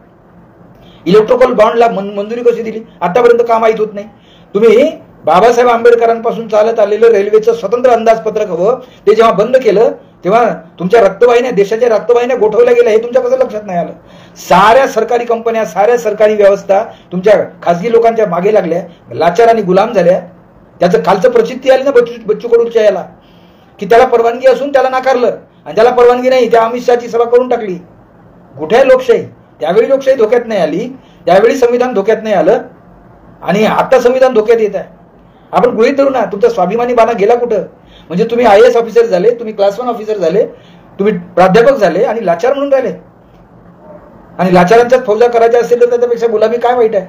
इलेक्ट्रोकल बॉन्डला मंजुरी कशी दिली? आतापर्यंत का माहीत होत नाही? तुम्ही बाबासाहेब आंबेडकरांपासून चालत आलेलं रेल्वेचं स्वतंत्र अंदाजपत्रक हवं, ते जेव्हा बंद केलं तेव्हा तुमच्या रक्तवाहिन्या, देशाच्या रक्तवाहिन्या गोठवल्या गेल्या, हे तुमच्या कसं लक्षात नाही आलं? साऱ्या सरकारी कंपन्या, साऱ्या सरकारी व्यवस्था तुमच्या खासगी लोकांच्या मागे लागल्या, लाचार आणि गुलाम झाल्या. त्याचं कालचं प्रचिती आली ना बच्चू कडूच्या याला, की त्याला परवानगी असून त्याला नाकारलं, आणि त्याला परवानगी नाही त्या अमित शहाची सभा करून टाकली. कुठे आहे लोकशाही? त्यावेळी लोकशाही धोक्यात नाही आली, त्यावेळी संविधान धोक्यात नाही आलं, आणि आता संविधान धोक्यात येत आहे. आपण गृहीत धरू ना, तुमचा स्वाभिमानी बाणा गेला कुठं? म्हणजे तुम्ही IAS ऑफिसर झाले, तुम्ही क्लास 1 ऑफिसर झाले, तुम्ही प्राध्यापक झाले आणि लाचार म्हणून राहिले. आणि लाचारांच्याच फौजा करायच्या असेल तर त्याच्यापेक्षा गुलामी काय वाईट आहे?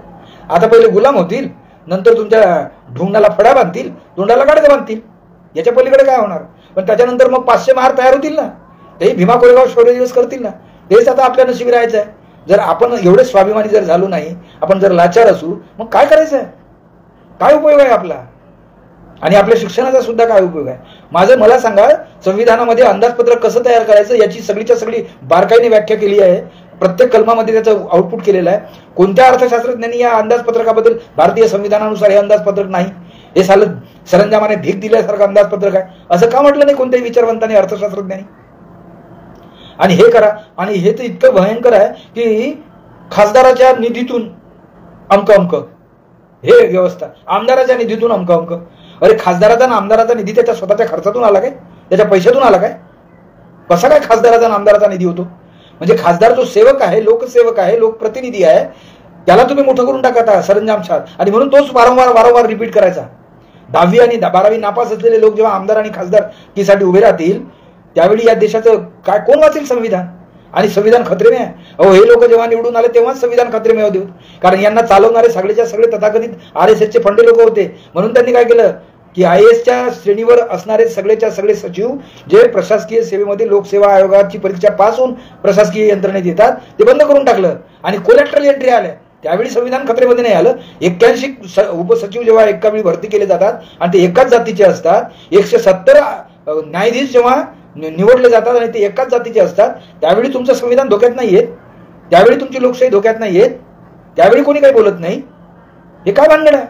आता पहिले गुलाम होतील, नंतर तुमच्या ढोंगणाला फडा बांधतील, तोंडाला गाडगे बांधतील, याच्या पलीकडे काय होणार? पण त्याच्यानंतर मग 500 महार तयार होतील ना, तेही भीमा कोरेगाव शौर्य दिवस करतील ना. तेच आता आपल्या नशिबी राहायचं आहे. जर आपण एवढे स्वाभिमानी जर झालो नाही, आपण जर लाचार असू, मग काय करायचं आहे? काय उपयोग आहे आपला? आणि आपल्या शिक्षणाचा सुद्धा काय उपयोग आहे? मला सांगा, संविधानामध्ये अंदाजपत्रक कसं तयार करायचं याची सगळीच्या सगळी बारकाईने व्याख्या केली आहे. प्रत्येक कलमामध्ये त्याचं आउटपुट केलेलं आहे. कोणत्या अर्थशास्त्रज्ञांनी या अंदाजपत्रकाबद्दल, भारतीय संविधानानुसार हे अंदाजपत्रक नाही, हे सालं सरंजामाने भीक दिल्यासारखं अंदाजपत्रक आहे, असं का म्हटलं नाही कोणत्याही विचारवंतांनी, अर्थशास्त्रज्ञांनी? आणि हे करा. आणि हे तर इतकं भयंकर आहे की खासदाराच्या निधीतून अमक हे व्यवस्था, आमदाराच्या निधीतून अमक. अरे खासदाराचा आणि आमदाराचा निधी त्याच्या स्वतःच्या खर्चातून आला काय? त्याच्या पैशातून आला काय? कसा काय खासदाराचा आणि आमदाराचा निधी होतो? म्हणजे खासदार जो सेवक आहे, लोकसेवक आहे, लोकप्रतिनिधी आहे, त्याला तुम्ही मोठं करून टाकता सरंजाम छान, आणि म्हणून तोच वारंवार रिपीट करायचा. 10वी आणि 12वी नापास असलेले लोक जेव्हा आमदार आणि खासदारकीसाठी उभे राहतील त्यावेळी या देशाचं काय कोण वाचेल संविधान? आणि संविधान खतरे में आहे. हे लोक जेव्हा निवडून आले तेव्हाच संविधान खतरे में होते, कारण यांना चालवणारे सगळेच्या सगळे तथाकथित RSSचे फंडे लोक होते. म्हणून त्यांनी काय केलं की IASच्या श्रेणीवर असणारे सगळेच्या सगळे सचिव जे प्रशासकीय सेवेमध्ये लोकसेवा आयोगाची परीक्षा पास होऊन प्रशासकीय यंत्रणेत येतात ते बंद करून टाकलं आणि कोलॅटरल एंट्री आल्या. त्यावेळी संविधान खतरेमध्ये नाही आलं. 81 उपसचिव जेव्हा एका वेळी भरती केले जातात आणि ते एकाच जातीचे असतात, 170 न्यायाधीश जेव्हा निवडले जातात आणि ते एकाच जातीचे असतात, त्यावेळी तुमचं संविधान धोक्यात नाही येत, त्यावेळी तुमची लोकशाही धोक्यात नाही येत, त्यावेळी कोणी काही बोलत नाही. हे काय भानगड आहे?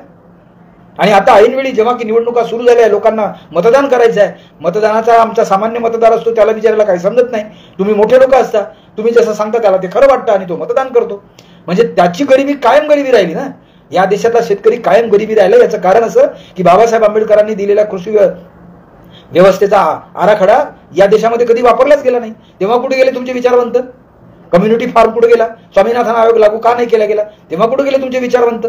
आणि आता ऐनवेळी जेव्हा की निवडणुका सुरू झाल्या, लोकांना मतदान करायचं आहे, मतदानाचा आमचा सामान्य मतदार असतो त्याला बिचारायला काही समजत नाही. तुम्ही मोठे लोक असता, तुम्ही जसं सांगता त्याला ते खरं वाटतं आणि तो मतदान करतो. म्हणजे त्याची गरिबी कायम गरिबी राहिली ना. या देशातला शेतकरी कायम गरिबी राहिला. याचं कारण असं की बाबासाहेब आंबेडकरांनी दिलेला कृषी व्यवस्थेचा आराखडा या देशामध्ये कधी वापरलाच गेला नाही. तेव्हा कुठे गेले तुमचे विचारवंत? कम्युनिटी फार्म कुठे गेला? स्वामीनाथन आयोग लागू का नाही केला गेला? तेव्हा कुठे गेले तुमचे विचारवंत?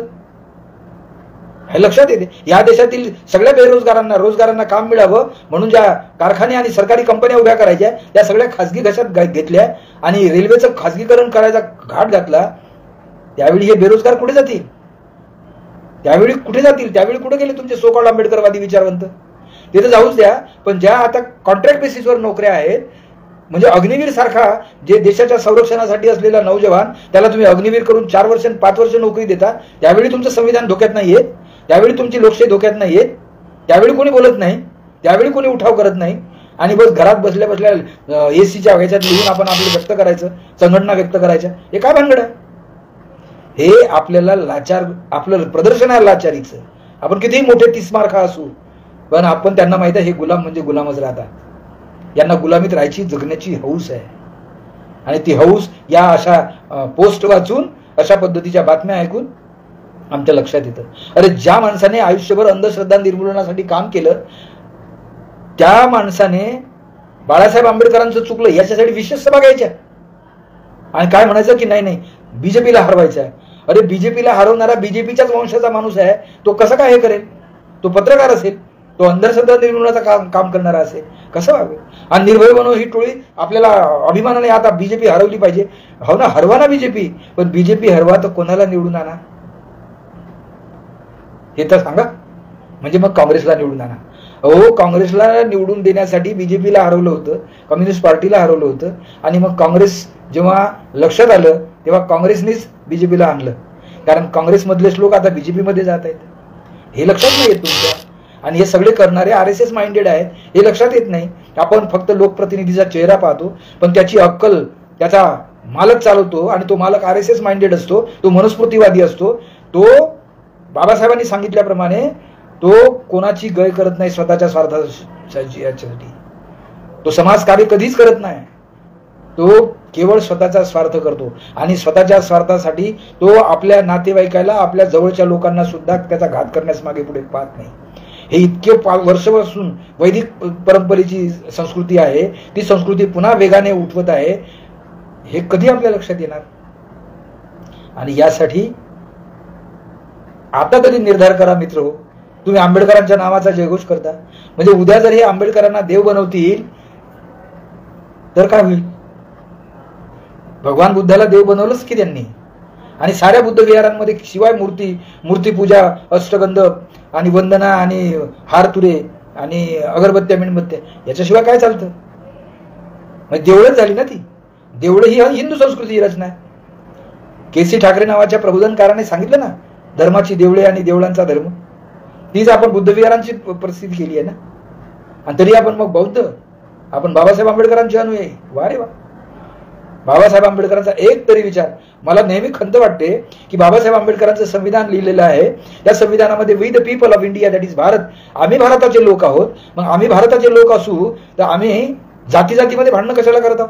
हे लक्षात येते. या देशातील सगळ्या बेरोजगारांना रोजगारांना काम मिळावं म्हणून ज्या कारखाने आणि सरकारी कंपन्या उभ्या करायच्या त्या सगळ्या खासगी घशात घेतल्या आणि रेल्वेचं खासगीकरण करायचा घाट घातला. त्यावेळी हे बेरोजगार कुठे जातील? त्यावेळी कुठे जातील? त्यावेळी कुठे गेले तुमचे सोकॉल्ड आंबेडकरवादी विचारवंत? ते तर जाऊच द्या, पण ज्या आता कॉन्ट्रॅक्ट बेसिसवर नोकऱ्या आहेत, म्हणजे अग्निवीर सारखा जे देशाच्या संरक्षणासाठी असलेला नौजवान त्याला तुम्ही अग्निवीर करून 4 वर्ष 5 वर्ष नोकरी देता, त्यावेळी तुमचं संविधान धोक्यात नाही येत, त्यावेळी तुमची लोकशाही धोक्यात नाही येत, त्यावेळी कोणी बोलत नाही, त्यावेळी कोणी उठाव करत नाही. आणि बस घरात बसल्या बसल्या AC ह्याच्यात लिहून आपण आपलं व्यक्त करायचं, संघटना व्यक्त करायच्या. हे काय भानगड आहे? हे आपल्याला लाचार, आपलं प्रदर्शन आहे लाचारीचं. आपण कितीही मोठे 30 मार्क असू, पण आपण त्यांना माहित आहे हे गुलाम म्हणजे गुलामच राहतात. यांना गुलामीत राहायची जगण्याची हौस आहे. आणि ती हौस या अशा पोस्ट वाचून, अशा पद्धतीच्या बातम्या ऐकून आमच्या लक्षात येतं. अरे ज्या माणसाने आयुष्यभर अंधश्रद्धा निर्मूलनासाठी काम केलं, त्या माणसाने बाळासाहेब आंबेडकरांचं चुकलं याच्यासाठी विशेष सभा घ्यायच्या आणि काय म्हणायचं की नाही बीजेपीला हरवायचं आहे. अरे बीजेपीला हरवणारा बीजेपीच्याच वंशाचा माणूस आहे, तो कसं काय हे करेल? तो पत्रकार असेल, तो अंधश्रद्धा निर्मूलनाचं काम करणारा असेल, कसं वागेल? आणि निर्भय बनव ही टोळी आपल्याला अभिमानाने आता बीजेपी हरवली पाहिजे. हो ना, हरवा ना बीजेपी, पण बीजेपी हरवा तर कोणाला निवडून आणा हे तर सांगा. म्हणजे मग काँग्रेसला निवडून आणा. काँग्रेसला निवडून देण्यासाठी बीजेपीला हरवलं होतं, कम्युनिस्ट पार्टीला हरवलं होतं, आणि मग काँग्रेस जेव्हा लक्षात आलं तेव्हा काँग्रेसनेच बीजेपीला आणलं, कारण काँग्रेसमधलेच लोक आता बीजेपीमध्ये जात आहेत. हे लक्षात नाही येत तुमच्या. आणि हे सगळे करणारे RSS माइंडेड आहेत, हे लक्षात येत नाही. आपण फक्त लोकप्रतिनिधीचा चेहरा पाहतो, पण त्याची अक्कल त्याचा मालक चालवतो, आणि तो मालक RSS माइंडेड असतो, तो मनुस्मृतीवादी असतो. तो बाबासाहेबांनी सांगितल्याप्रमाणे तो कोणाची गय करत नाही स्वतःच्या स्वार्थासाठी. तो समाजकार्य कधीच करत नाही. तो केवळ स्वतःचा स्वार्थ करतो, आणि स्वतःच्या स्वार्थासाठी तो आपल्या नातेवाईकाला, आपल्या जवळच्या लोकांना सुद्धा त्याचा घात करण्यास मागे पुढे पाहत नाही. हे इतके वर्षापासून वैदिक परंपरेची संस्कृती आहे, ती संस्कृती पुन्हा वेगाने उठवत आहे. हे कधी आपल्या लक्षात येणार? आणि यासाठी आता तरी निर्धार करा मित्र हो. तुम्ही आंबेडकरांच्या नावाचा जयघोष करता, म्हणजे उद्या जर हे आंबेडकरांना देव बनवतील तर काय होईल? भगवान बुद्धाला देव बनवलंच की त्यांनी, आणि साऱ्या बुद्ध विहारांमध्ये शिवाय मूर्तीपूजा, अष्टगंध आणि वंदना आणि हार तुरे आणि अगरबत्त्या मेणबत्त्या याच्याशिवाय काय चालतं? म्हणजे देवळच झाली ना ती. देवळं ही हिंदू संस्कृतीची रचना आहे. KC ठाकरे नावाच्या प्रबोधनकाराने सांगितलं ना, धर्माची देवळे आणि देवळांचा धर्म. तीच आपण बुद्ध विहारांची परिस्थिती केली आहे ना. आणि तरी आपण मग बौद्ध, आपण बाबासाहेब आंबेडकरांचे अनुयायी. वा रे वा. बाबासाहेब आंबेडकरांचा एक तरी विचार, मला नेहमी खंत वाटते की बाबासाहेब आंबेडकरांचं संविधान लिहिलेलं आहे, त्या संविधानामध्ये we the people of India that is Bharat, आम्ही भारताचे लोक आहोत. मग आम्ही भारताचे लोक असू तर आम्ही जातीजातीमध्ये भांडणं कशाला करत आहोत?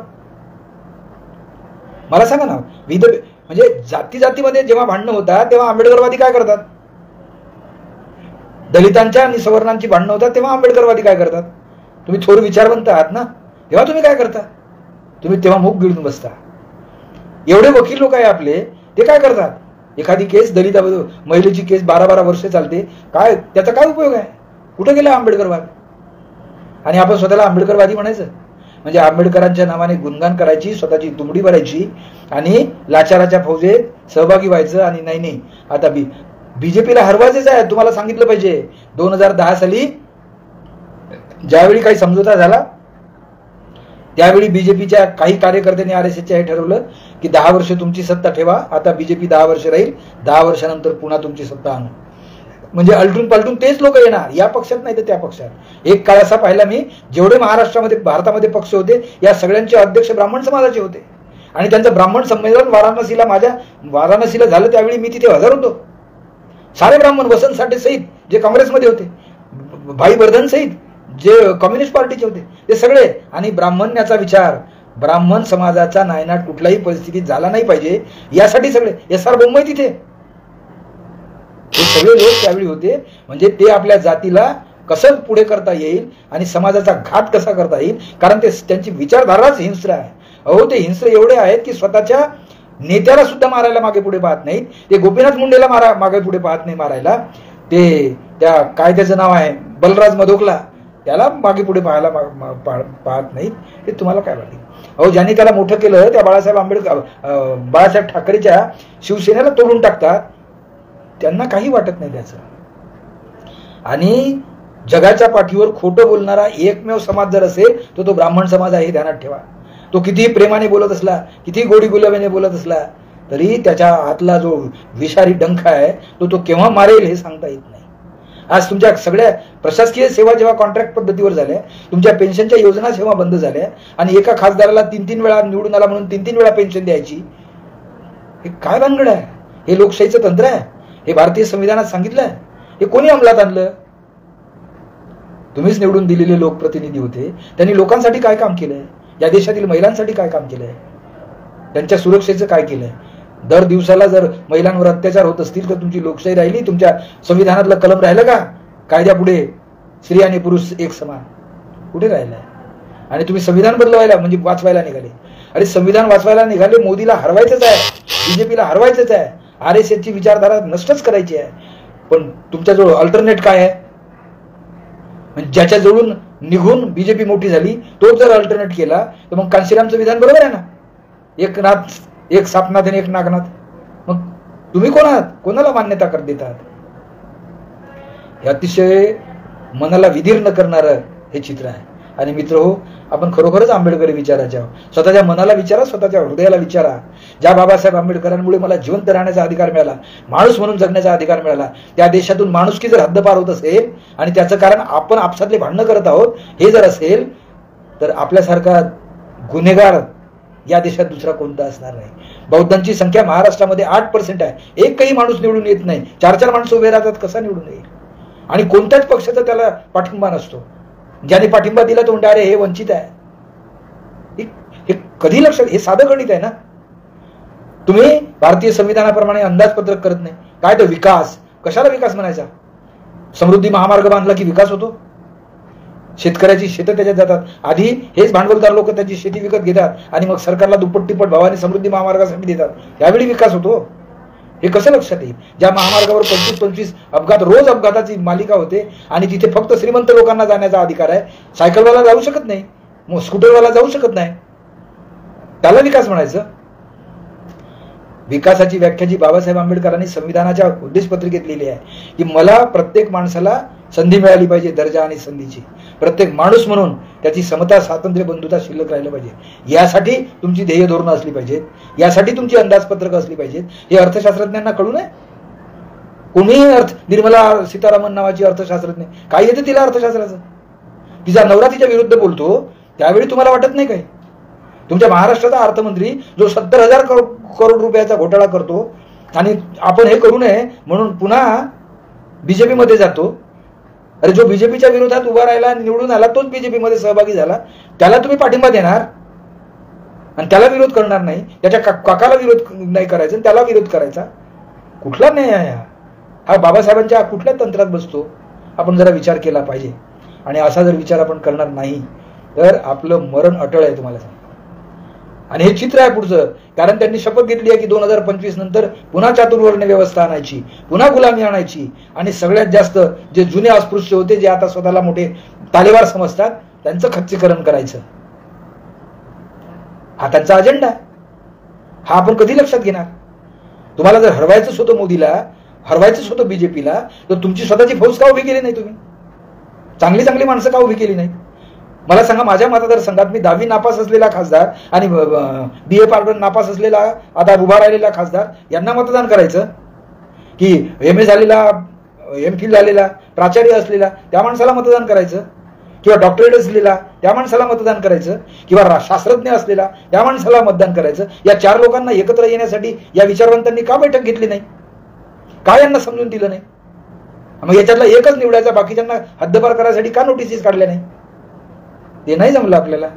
मला सांगा ना. म्हणजे जातीजातीमध्ये जेव्हा भांडणं होतात तेव्हा आंबेडकरवादी काय करतात? दलितांच्या आणि सवर्णांची भांडणं होतात तेव्हा आंबेडकरवादी काय करतात? तुम्ही थोर विचारवंत आहात ना, तेव्हा तुम्ही काय करता? तुम्ही तेव्हा मुख गिळून बसता. एवढे वकील लोक आहे आपले, ते काय करतात? एखादी केस, दलित महिलेची केस 12-12 वर्ष चालते, काय त्याचा काय उपयोग आहे? कुठे गेला आंबेडकरवाद? आणि आपण स्वतःला आंबेडकरवादी म्हणायचं, म्हणजे आंबेडकरांच्या नावाने गुणगान करायची, स्वतःची दुमडी भरायची आणि लाचाराच्या फौजेत सहभागी व्हायचं. आणि नाही आता बीजेपीला हरवायचंच आहे. तुम्हाला सांगितलं पाहिजे, 2010 साली ज्यावेळी काही समझोता झाला त्यावेळी बीजेपीच्या काही कार्यकर्त्यांनी आरएसएसच्या हे ठरवलं की 10 वर्ष तुमची सत्ता ठेवा, आता बीजेपी 10 वर्ष राहील, 10 वर्षानंतर पुन्हा तुमची सत्ता आणू. म्हणजे अलटून पालटून तेच लोक येणार, या पक्षात नाही तर त्या पक्षात. एक काळ असा पाहिला मी, जेवढे महाराष्ट्रामध्ये भारतामध्ये पक्ष होते या सगळ्यांचे अध्यक्ष ब्राह्मण समाजाचे होते. आणि त्यांचं ब्राह्मण संमेलन माझ्या वाराणसीला झालं, त्यावेळी मी तिथे हजर होतो. सारे ब्राह्मण, वसंत साठे सहित जे काँग्रेसमध्ये होते, भाई वर्धन सहित जे कम्युनिस्ट पार्टीचे होते, ते सगळे. आणि ब्राह्मण्याचा विचार, ब्राह्मण समाजाचा नायनाट कुठल्याही परिस्थितीत झाला नाही पाहिजे यासाठी सगळे SR बोंबई तिथे हे सगळे लोक त्यावेळी होते. म्हणजे ते आपल्या जातीला कसं पुढे करता येईल आणि समाजाचा घात कसा करता येईल, कारण ते त्यांची विचारधाराच हिंस्र आहे. अहो, ते हिंस्र एवढे आहेत की स्वतःच्या नेत्याला सुद्धा मारायला मागे पुढे पाहत नाहीत. ते गोपीनाथ मुंडेला मागे पुढे पाहत नाही मारायला. ते त्या काय त्याचं नाव आहे, बलराज मधोकला, त्याला मागे पुढे पाहायला पाहत नाहीत. ते तुम्हाला काय वाटते? अहो, ज्यांनी त्याला मोठं केलं त्या बाळासाहेब ठाकरेच्या शिवसेनेला तोडून टाकतात, त्यांना काही वाटत नाही त्याचं. आणि जगाच्या पाठीवर खोटं बोलणारा एकमेव समाज जर असेल तर तो ब्राह्मण समाज आहे, हे ध्यानात ठेवा. तो कितीही प्रेमाने बोलत असला, कितीही गोडी गुलाबीने बोलत असला, तरी त्याच्या हातला जो विषारी डंख आहे तो केव्हा मारेल हे सांगता येत नाही. आज तुमच्या सगळ्या प्रशासकीय सेवा जेव्हा कॉन्ट्रॅक्ट पद्धतीवर झाल्या, तुमच्या पेन्शनच्या योजना सेवा बंद झाल्या आणि एका खासदाराला 3-3 वेळा निवडून आला म्हणून 3-3 वेळा पेन्शन द्यायची, हे काय भानगड आहे? हे लोकशाहीचं तंत्र आहे? हे भारतीय संविधानात सांगितलंय? हे कोणी अंमलात आणलं? तुम्हीच निवडून दिलेले लोकप्रतिनिधी होते. त्यांनी लोकांसाठी काय काम केलंय? या देशातील महिलांसाठी काय काम केलंय? त्यांच्या सुरक्षेचं काय केलंय? दर दिवसाला जर महिलांवर अत्याचार होत असतील तर तुमची लोकशाही राहिली? तुमच्या संविधानातलं कलम राहिलं का? कायद्यापुढे स्त्री आणि पुरुष एक समान कुठे राहिलाय? आणि तुम्ही संविधान बदलवायला म्हणजे वाचवायला निघाले. अरे, संविधान वाचवायला निघाले, मोदीला हरवायचंच आहे, बीजेपीला हरवायचंच आहे, आरएसएसची विचारधारा नष्टच करायची आहे. पण तुमच्याजवळ अल्टरनेट काय आहे? म्हणजे ज्याच्या जवळून निघून बीजेपी मोठी झाली तो जर अल्टरनेट केला तर मग कांशीरामचं विधान बरोबर आहे ना, एक नाथ, एक सापनाथ आणि एक नागनाथ. मग तुम्ही कोणाला मान्यता कर देतात? हे अतिशय मनाला विधीर न करणारं हे चित्र आहे. आणि मित्र हो, आपण खरोखरच आंबेडकरी विचाराचे आहोत. स्वतःच्या मनाला विचारा, स्वतःच्या हृदयाला विचारा. ज्या बाबासाहेब आंबेडकरांमुळे मला जिवंत राहण्याचा अधिकार मिळाला, माणूस म्हणून जगण्याचा अधिकार मिळाला, त्या देशातून माणुसकी जर हद्दपार होत असेल आणि त्याचं कारण आपण आपसातले भांडणं करत आहोत हे जर असेल, तर आपल्यासारखा गुन्हेगार या देशात दुसरा कोणता असणार नाही. बौद्धांची संख्या महाराष्ट्रामध्ये 8% आहे. एकही माणूस निवडून येत नाही. 4-4 माणसं उभे राहतात, कसा निवडून येईल? आणि कोणत्याच पक्षाचा त्याला पाठिंबा नसतो. ज्याने पाठिंबा दिला तो म्हणतो अरे हे वंचित आहे. हे कधी लक्षात? हे साधं गणित आहे ना. तुम्ही भारतीय संविधानाप्रमाणे अंदाजपत्रक करत नाही. काय तो विकास? कशाला विकास म्हणायचा? समृद्धी महामार्ग बांधला की विकास होतो? शेतकऱ्याची शेतं त्याच्यात जातात. आधी हेच भांडवलदार लोक त्याची शेती विकत घेतात आणि मग सरकारला दुप्पट तिप्पट भावाने समृद्धी महामार्गासाठी देतात. त्यावेळी विकास होतो? हे कसं लक्षात येईल? ज्या महामार्गावर 25-25 अपघात, रोज अपघाताची मालिका होते आणि तिथे फक्त श्रीमंत लोकांना जाण्याचा अधिकार आहे, सायकलवाला जाऊ शकत नाही, मग स्कूटरवाला जाऊ शकत नाही, त्याला विकास म्हणायचं? विकासाची व्याख्या जी बाबासाहेब आंबेडकरांनी संविधानाच्या उद्देशपत्रिकेत लिहिली आहे की मला प्रत्येक माणसाला संधी मिळाली पाहिजे, दर्जा आणि संधीची. प्रत्येक माणूस म्हणून त्याची समता, स्वातंत्र्य, बंधुता शिल्लक राहिलं पाहिजे. यासाठी तुमची ध्येय धोरणं असली पाहिजेत, यासाठी तुमची अंदाजपत्रकं असली पाहिजेत. हे अर्थशास्त्रज्ञांना कळू नये? कोणीही निर्मला सीतारामन नावाची अर्थशास्त्रज्ञ, काय येतं तिला अर्थशास्त्राचं? तिचा नवरा तिच्या विरुद्ध बोलतो त्यावेळी तुम्हाला वाटत नाही काय? तुमच्या महाराष्ट्राचा अर्थमंत्री जो 70,000 करोड रुपयाचा घोटाळा करतो आणि आपण हे करू नये म्हणून पुन्हा बीजेपी मध्ये जातो. अरे, जो बीजेपीच्या विरोधात उभा राहिला आणि निवडून आला तोच बीजेपी मध्ये सहभागी झाला, त्याला तुम्ही पाठिंबा देणार आणि त्याला विरोध करणार नाही? त्याच्या काकाला विरोध नाही करायचा आणि त्याला विरोध करायचा? कुठला न्याय आहे हा? बाबासाहेबांच्या कुठल्या तंत्रात बसतो? आपण जरा विचार केला पाहिजे. आणि असा जर विचार आपण करणार नाही तर आपलं मरण अटळ आहे, तुम्हाला सांगतो. आणि हे चित्र आहे पुढचं. कारण त्यांनी शपथ घेतली आहे की 2025 नंतर पुन्हा चातुर्वर्ण व्यवस्था आणायची, पुन्हा गुलामी आणायची, आणि सगळ्यात जास्त जे जुने अस्पृश्य होते, जे आता स्वतःला मोठे तालेवार समजतात, त्यांचं खच्चीकरण करायचं. हा त्यांचा अजेंडा आहे. हा आपण कधी लक्षात घेणार? तुम्हाला जर हरवायचंच होतं मोदीला, हरवायचंच होतं बीजेपीला, तर तुमची स्वतःची फौज का उभी केली नाही? तुम्ही चांगली चांगली माणसं का उभी केली नाही? मला सांगा, माझ्या मतदारसंघात मी 10वी नापास असलेला खासदार आणि BA पार्ट नापास असलेला आता उभा राहिलेला खासदार यांना मतदान करायचं, की MA झालेला, MPhil झालेला, प्राचार्य असलेला त्या माणसाला मतदान करायचं, किंवा डॉक्टरेट असलेला त्या माणसाला मतदान करायचं, किंवा शास्त्रज्ञ असलेला त्या माणसाला मतदान करायचं? या 4 लोकांना एकत्र येण्यासाठी या विचारवंतांनी का बैठक घेतली नाही? का यांना समजून दिलं नाही? मग याच्यातला एकच निवडायचा, बाकीच्यांना हद्दपार करायसाठी का नोटिसेस काढल्या नाही? ते नाही जमलं आपल्याला.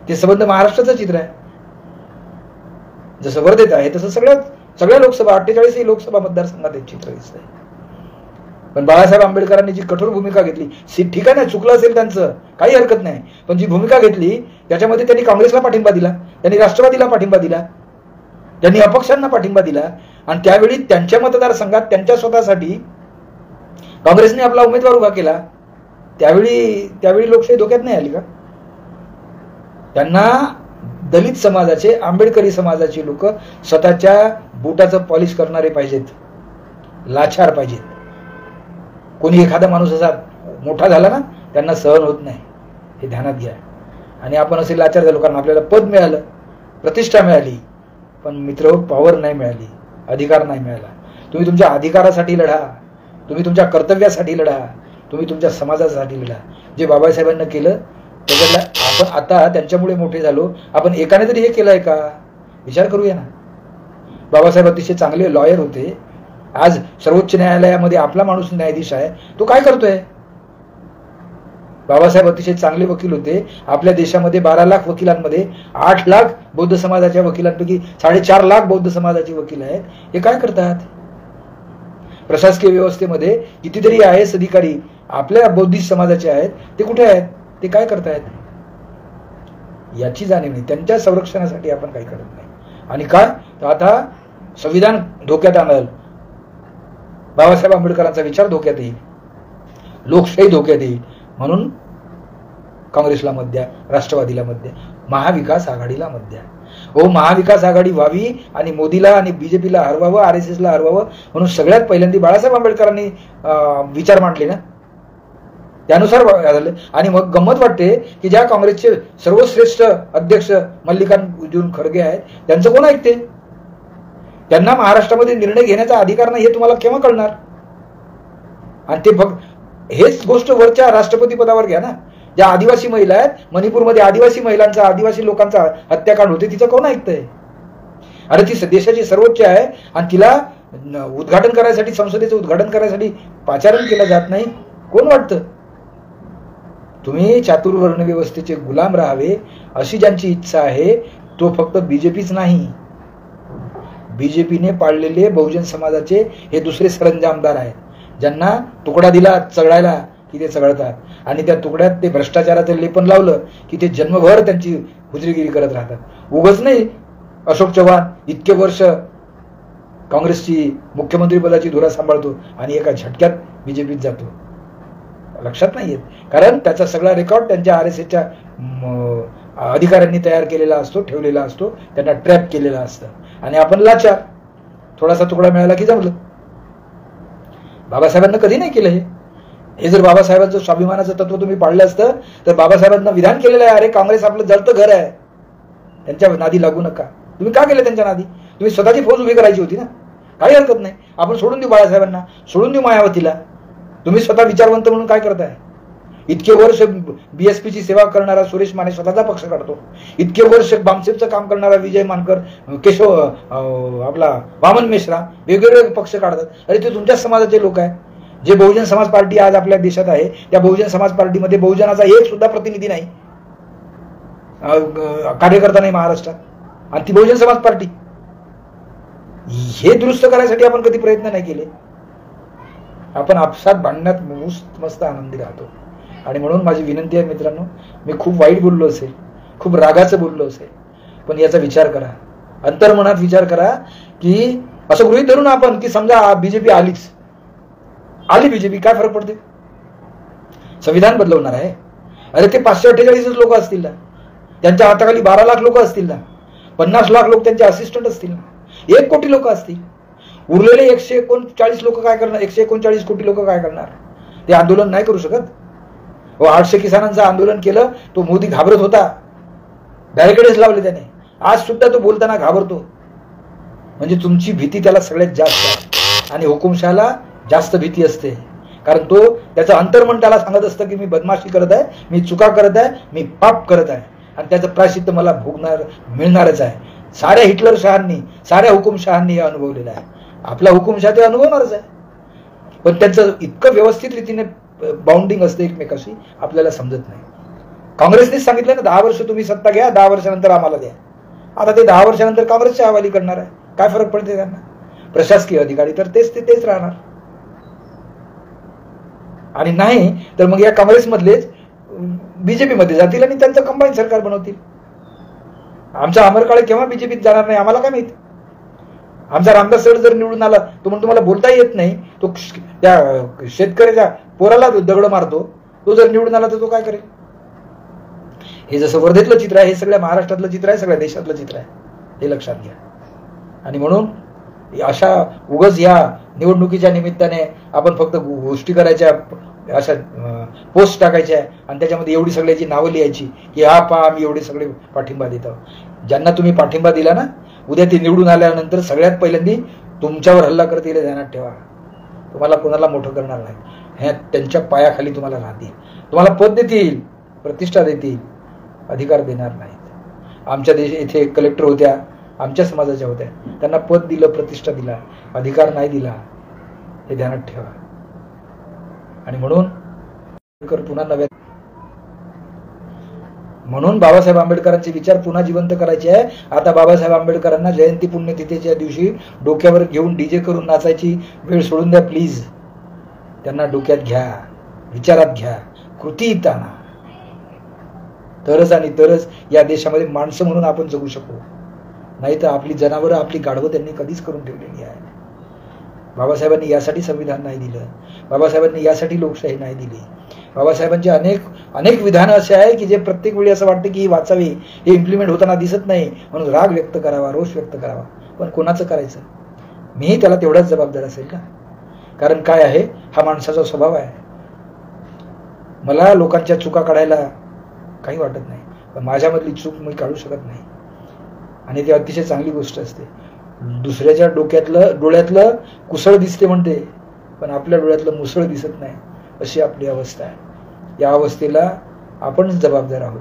ते संबंध महाराष्ट्राचं चित्र आहे. जसं वर्धेत आहे तसं सगळ्या लोकसभा 48 लोकसभा मतदारसंघात एक चित्र दिसतंय. पण बाळासाहेब आंबेडकरांनी जी कठोर भूमिका घेतली, ठीक आहे ना, चुकलं असेल त्यांचं, काही हरकत नाही, पण जी भूमिका घेतली त्याच्यामध्ये त्यांनी काँग्रेसला पाठिंबा दिला, त्यांनी राष्ट्रवादीला पाठिंबा दिला, त्यांनी अपक्षांना पाठिंबा दिला, आणि त्यावेळी त्यांच्या मतदारसंघात त्यांच्या स्वतःसाठी काँग्रेसने आपला उमेदवार उभा केला. त्यावेळी लोकशाही धोक्यात नाही आली का? त्यांना दलित समाजाचे, आंबेडकरी समाजाचे लोक स्वतःच्या बुटाचं पॉलिश करणारे पाहिजेत, लाचार पाहिजेत. कोणी एखादा माणूस असा मोठा झाला ना, त्यांना सहन होत नाही, हे ध्यानात घ्या. आणि आपण असे लाचार झालो कारण आपल्याला पद मिळालं, प्रतिष्ठा मिळाली, पण मित्र पॉवर नाही मिळाली, अधिकार नाही मिळाला. तुम्ही तुमच्या अधिकारासाठी लढा, तुम्ही तुमच्या कर्तव्यासाठी लढा, तुम्ही तुमच्या समाजासाठी लढा. जे बाबासाहेबांना केलं त्याच्यातला आपण आता त्यांच्यामुळे मोठे झालो, आपण एकाने तरी हे केलंय का? विचार करूया ना. बाबासाहेब अतिशय चांगले लॉयर होते. आज सर्वोच्च न्यायालयामध्ये आपला माणूस न्यायाधीश आहे, तो काय करतोय? बाबासाहेब अतिशय चांगले वकील होते. आपल्या देशामध्ये 12 लाख वकिलांमध्ये 8 लाख बौद्ध समाजाच्या वकिलांपैकी 4.5 लाख बौद्ध समाजाचे वकील आहेत. हे काय करतात? प्रशासकीय व्यवस्थेमध्ये कितीतरी IAS अधिकारी आपल्या बौद्धिस्ट समाजाचे आहेत, ते कुठे आहेत? ते काय करतायत? याची जाणीव नाही. त्यांच्या संरक्षणासाठी आपण काही करत नाही. आणि काय, तर आता संविधान धोक्यात आणल, बाबासाहेब आंबेडकरांचा विचार धोक्यात येईल, लोकशाही धोक्यात येईल, म्हणून काँग्रेसला मत द्या, राष्ट्रवादीला मत द्या, महाविकास आघाडीला मत द्या. हो, महाविकास आघाडी व्हावी आणि मोदीला आणि बीजेपीला हरवावं, RSSला हरवावं, म्हणून सगळ्यात पहिल्यांदा बाळासाहेब आंबेडकरांनी विचार मांडले ना, त्यानुसार झालं. आणि मग गंमत वाटते की ज्या काँग्रेसचे सर्वश्रेष्ठ अध्यक्ष मल्लिकार्जुन खरगे आहेत, त्यांचं कोण ऐकते? त्यांना महाराष्ट्रामध्ये निर्णय घेण्याचा अधिकार नाही, हे तुम्हाला केव्हा कळणार? आणि ते हेच गोष्ट वरच्या राष्ट्रपती पदावर घ्या ना. ज्या आदिवासी महिला आहेत, मणिपूरमध्ये आदिवासी महिलांचा, आदिवासी लोकांचा हत्याकांड होते, तिचं कोण ऐकतंय? अरे ती देशाची सर्वोच्च आहे आणि तिला उद्घाटन करायसाठी, संसदेचं उद्घाटन करायसाठी पाचारण केलं जात नाही. कोण वाटतं? तुम्ही चातुर्वर्ण व्यवस्थेचे गुलाम राहावे अशी ज्यांची इच्छा आहे, तो फक्त बीजेपीच नाही, बीजेपीने पाळलेले बहुजन समाजाचे हे दुसरे सरंजामदार आहेत, ज्यांना तुकडा दिला चघळायला की ते चघळतात, आणि त्या तुकड्यात ते भ्रष्टाचाराचं लेपन लावलं की ते जन्मभर त्यांची हुजरीगिरी करत राहतात. उगाच नाही अशोक चव्हाण इतके वर्ष काँग्रेसची मुख्यमंत्री पदाची धुरा सांभाळतो आणि एका झटक्यात बीजेपीत जातो. लक्षात नाही येत, कारण त्याचा सगळा रेकॉर्ड त्यांच्या RSSच्या अधिकाऱ्यांनी तयार केलेला असतो, ठेवलेला असतो, त्यांना ट्रॅप केलेला असतं. आणि आपण लाचार, थोडासा तुकडा मिळाला की जमलं. बाबासाहेबांना कधी नाही केलं हे जर बाबासाहेबांचं स्वाभिमानाचं तत्व तुम्ही पाळलं असतं तर बाबासाहेबांना विधान केलेलं आहे, अरे काँग्रेस आपलं जळतं घर आहे, त्यांच्या नादी लागू नका. तुम्ही का गेले त्यांच्या नादी? तुम्ही स्वतःची फौज उभी करायची होती ना. काही हरकत नाही, आपण सोडून देऊ बाळासाहेबांना, सोडून देऊ मायावतीला. तुम्ही स्वतः विचारवंत म्हणून काय करताय? इतके वर्ष BSPची सेवा करणारा सुरेश माने स्वतःचा पक्ष काढतो, इतके वर्ष बामसेबचं काम करणारा विजय मानकर, केशव आपला वामन मिश्रा वेगवेगळे पक्ष काढतात. अरे ते तुमच्याच समाजाचे लोक आहे. जे बहुजन समाज पार्टी आज आपल्या देशात आहे, त्या बहुजन समाज पार्टीमध्ये बहुजनाचा एक सुद्धा प्रतिनिधी नाही, कार्यकर्ता नाही महाराष्ट्रात, आणि ती बहुजन समाज पार्टी. हे दुरुस्त करायसाठी आपण कधी प्रयत्न नाही केले. आपण आपसात भांडण्यात मस्त आनंदी राहतो. आणि म्हणून माझी विनंती आहे मित्रांनो, मी खूप वाईट बोललो असेल, खूप रागाचं बोललो असेल, पण याचा विचार करा, अंतर्मनात विचार करा की असं गृहीत धरून आपण की समजा बीजेपी आली, बीजेपी, काय फरक पडते? संविधान बदलवणार आहे? अरे ते 548 लोक असतील ना, त्यांच्या हाताखाली 12 लाख लोक असतील ना, 50 लाख लोक त्यांचे असिस्टंट असतील ना, 1 कोटी लोक असतील. उरलेले 139 लोक काय करणार? 139 कोटी लोक काय करणार? ते आंदोलन नाही करू शकत. 800 किसानांचं आंदोलन केलं, तो मोदी घाबरत होता, बॅरिकेड्स लावले त्याने. आज सुद्धा तो बोलताना घाबरतो. म्हणजे तुमची भीती त्याला सगळ्यात जास्त आहे आणि हुकुमशहाला जास्त भीती असते, कारण तो त्याचं अंतर्मन त्याला सांगत असतं की मी बदमाशी करत आहे, मी चुका करत आहे, मी पाप करत आहे आणि त्याचं प्रायश्चित्त मला मिळणारच आहे. साऱ्या हिटलरशहांनी, साऱ्या हुकुमशहांनी हे अनुभवलेलं आहे. आपला हुकुमशहा ते अनुभवणारच आहे, पण त्यांचं इतकं व्यवस्थित रीतीने बाउंडिंग असते एकमेकाशी, आपल्याला समजत नाही. काँग्रेसनेच सांगितलं ना, 10 वर्ष तुम्ही सत्ता घ्या, 10 वर्षानंतर आम्हाला द्या. आता ते 10 वर्षानंतर काँग्रेसच्या हवाली करणार आहे. काय फरक पडते त्यांना? प्रशासकीय अधिकारी तर तेच राहणार. आणि नाही तर मग या काँग्रेसमधलेच बीजेपी मध्ये जातील आणि त्यांचं कंबाईन सरकार बनवतील. आमचा अमरकाळे केव्हा बीजेपीत जाणार नाही आम्हाला काय माहिती. आमचा रामदास सर जर निवडून आला, तो म्हणून तुम्हाला बोलता येत नाही, तो त्या शेतकऱ्याच्या पोराला दगड मारतो, तो जर निवडून आला तर तो काय करेल? हे जसं वर्धेतलं चित्र आहे, हे सगळ्या महाराष्ट्रातलं चित्र आहे, सगळ्या देशातलं चित्र आहे, हे लक्षात घ्या. आणि म्हणून अशा उगाच या निवडणुकीच्या निमित्ताने आपण फक्त गोष्टी करायच्या, अशा पोस्ट टाकायच्या आणि त्याच्यामध्ये एवढी सगळ्याची नावं लिहायची की हा पहा आम्ही एवढे सगळे पाठिंबा देत आहोत. ज्यांना तुम्ही पाठिंबा दिला ना, उद्या ते निवडून आल्यानंतर सगळ्यात पहिल्यांदा तुमच्यावर हल्ला करतील, ध्यानात ठेवा. तुम्हाला कोणाला मोठं करणार नाही, हे त्यांच्या पायाखाली तुम्हाला राहतील, तुम्हाला पद देतील, प्रतिष्ठा देतील, अधिकार देणार नाहीत. आमच्या इथे कलेक्टर होत्या, आमच्या समाजाच्या होत्या, त्यांना पद दिलं, प्रतिष्ठा दिला, अधिकार नाही दिला, हे ध्यानात ठेवा. आणि म्हणून बाबासाहेब आंबेडकरांचे विचार पुन्हा जिवंत करायचे आहे. आता बाबासाहेब आंबेडकरांना जयंती पुण्यतिथीच्या दिवशी डोक्यावर घेऊन डीजे करून नाचायची वेळ सोडून द्या प्लीज. त्यांना डोक्यात घ्या, विचारात घ्या, कृतीत आणा, तरच या देशामध्ये माणसं म्हणून आपण जगू शकू. नाही तर आपली जनावरं, आपली गाढवं त्यांनी कधीच करून ठेवलेली आहे. बाबासाहेबांनी यासाठी संविधान नाही दिलं, बाबासाहेबांनी यासाठी लोकशाही नाही दिली. बाबासाहेबांचे अनेक विधानं असे आहे की जे प्रत्येक वेळी असं वाटतं की वाचावे, हे इम्प्लिमेंट होताना दिसत नाही, म्हणून राग व्यक्त करावा, रोष व्यक्त करावा. पण कोणाचं करायचं? मीही त्याला तेवढाच जबाबदार असेल का? कारण काय आहे, हा माणसाचा स्वभाव आहे. मला लोकांच्या चुका काढायला काही वाटत नाही, पण माझ्यामधली चूक मी काढू शकत नाही आणि ती अतिशय चांगली गोष्ट असते. दुसऱ्याच्या डोळ्यातलं कुसळ दिसते म्हणते, पण आपल्या डोळ्यातलं मुसळ दिसत नाही, अशी आपली अवस्था आहे. या अवस्थेला आपणच जबाबदार आहोत.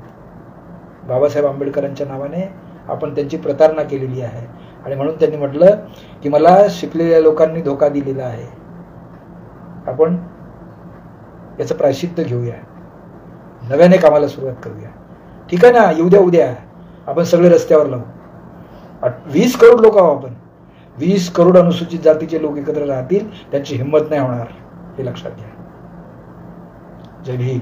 बाबासाहेब आंबेडकरांच्या नावाने आपण त्यांची प्रतारणा केलेली आहे आणि म्हणून त्यांनी म्हटलं की मला शिकलेल्या लोकांनी धोका दिलेला आहे, आपण याचं प्रायश्चित्त घेऊया, नव्याने कामाला सुरुवात करूया. ठीक आहे ना, उद्या आपण सगळे रस्त्यावर लावू. 20 करोड लोक आहोत आपण, 20 करोड अनुसूचित जातीचे लोक एकत्र राहतील, त्यांची हिंमत नाही होणार, हे लक्षात घ्या. जय भीम.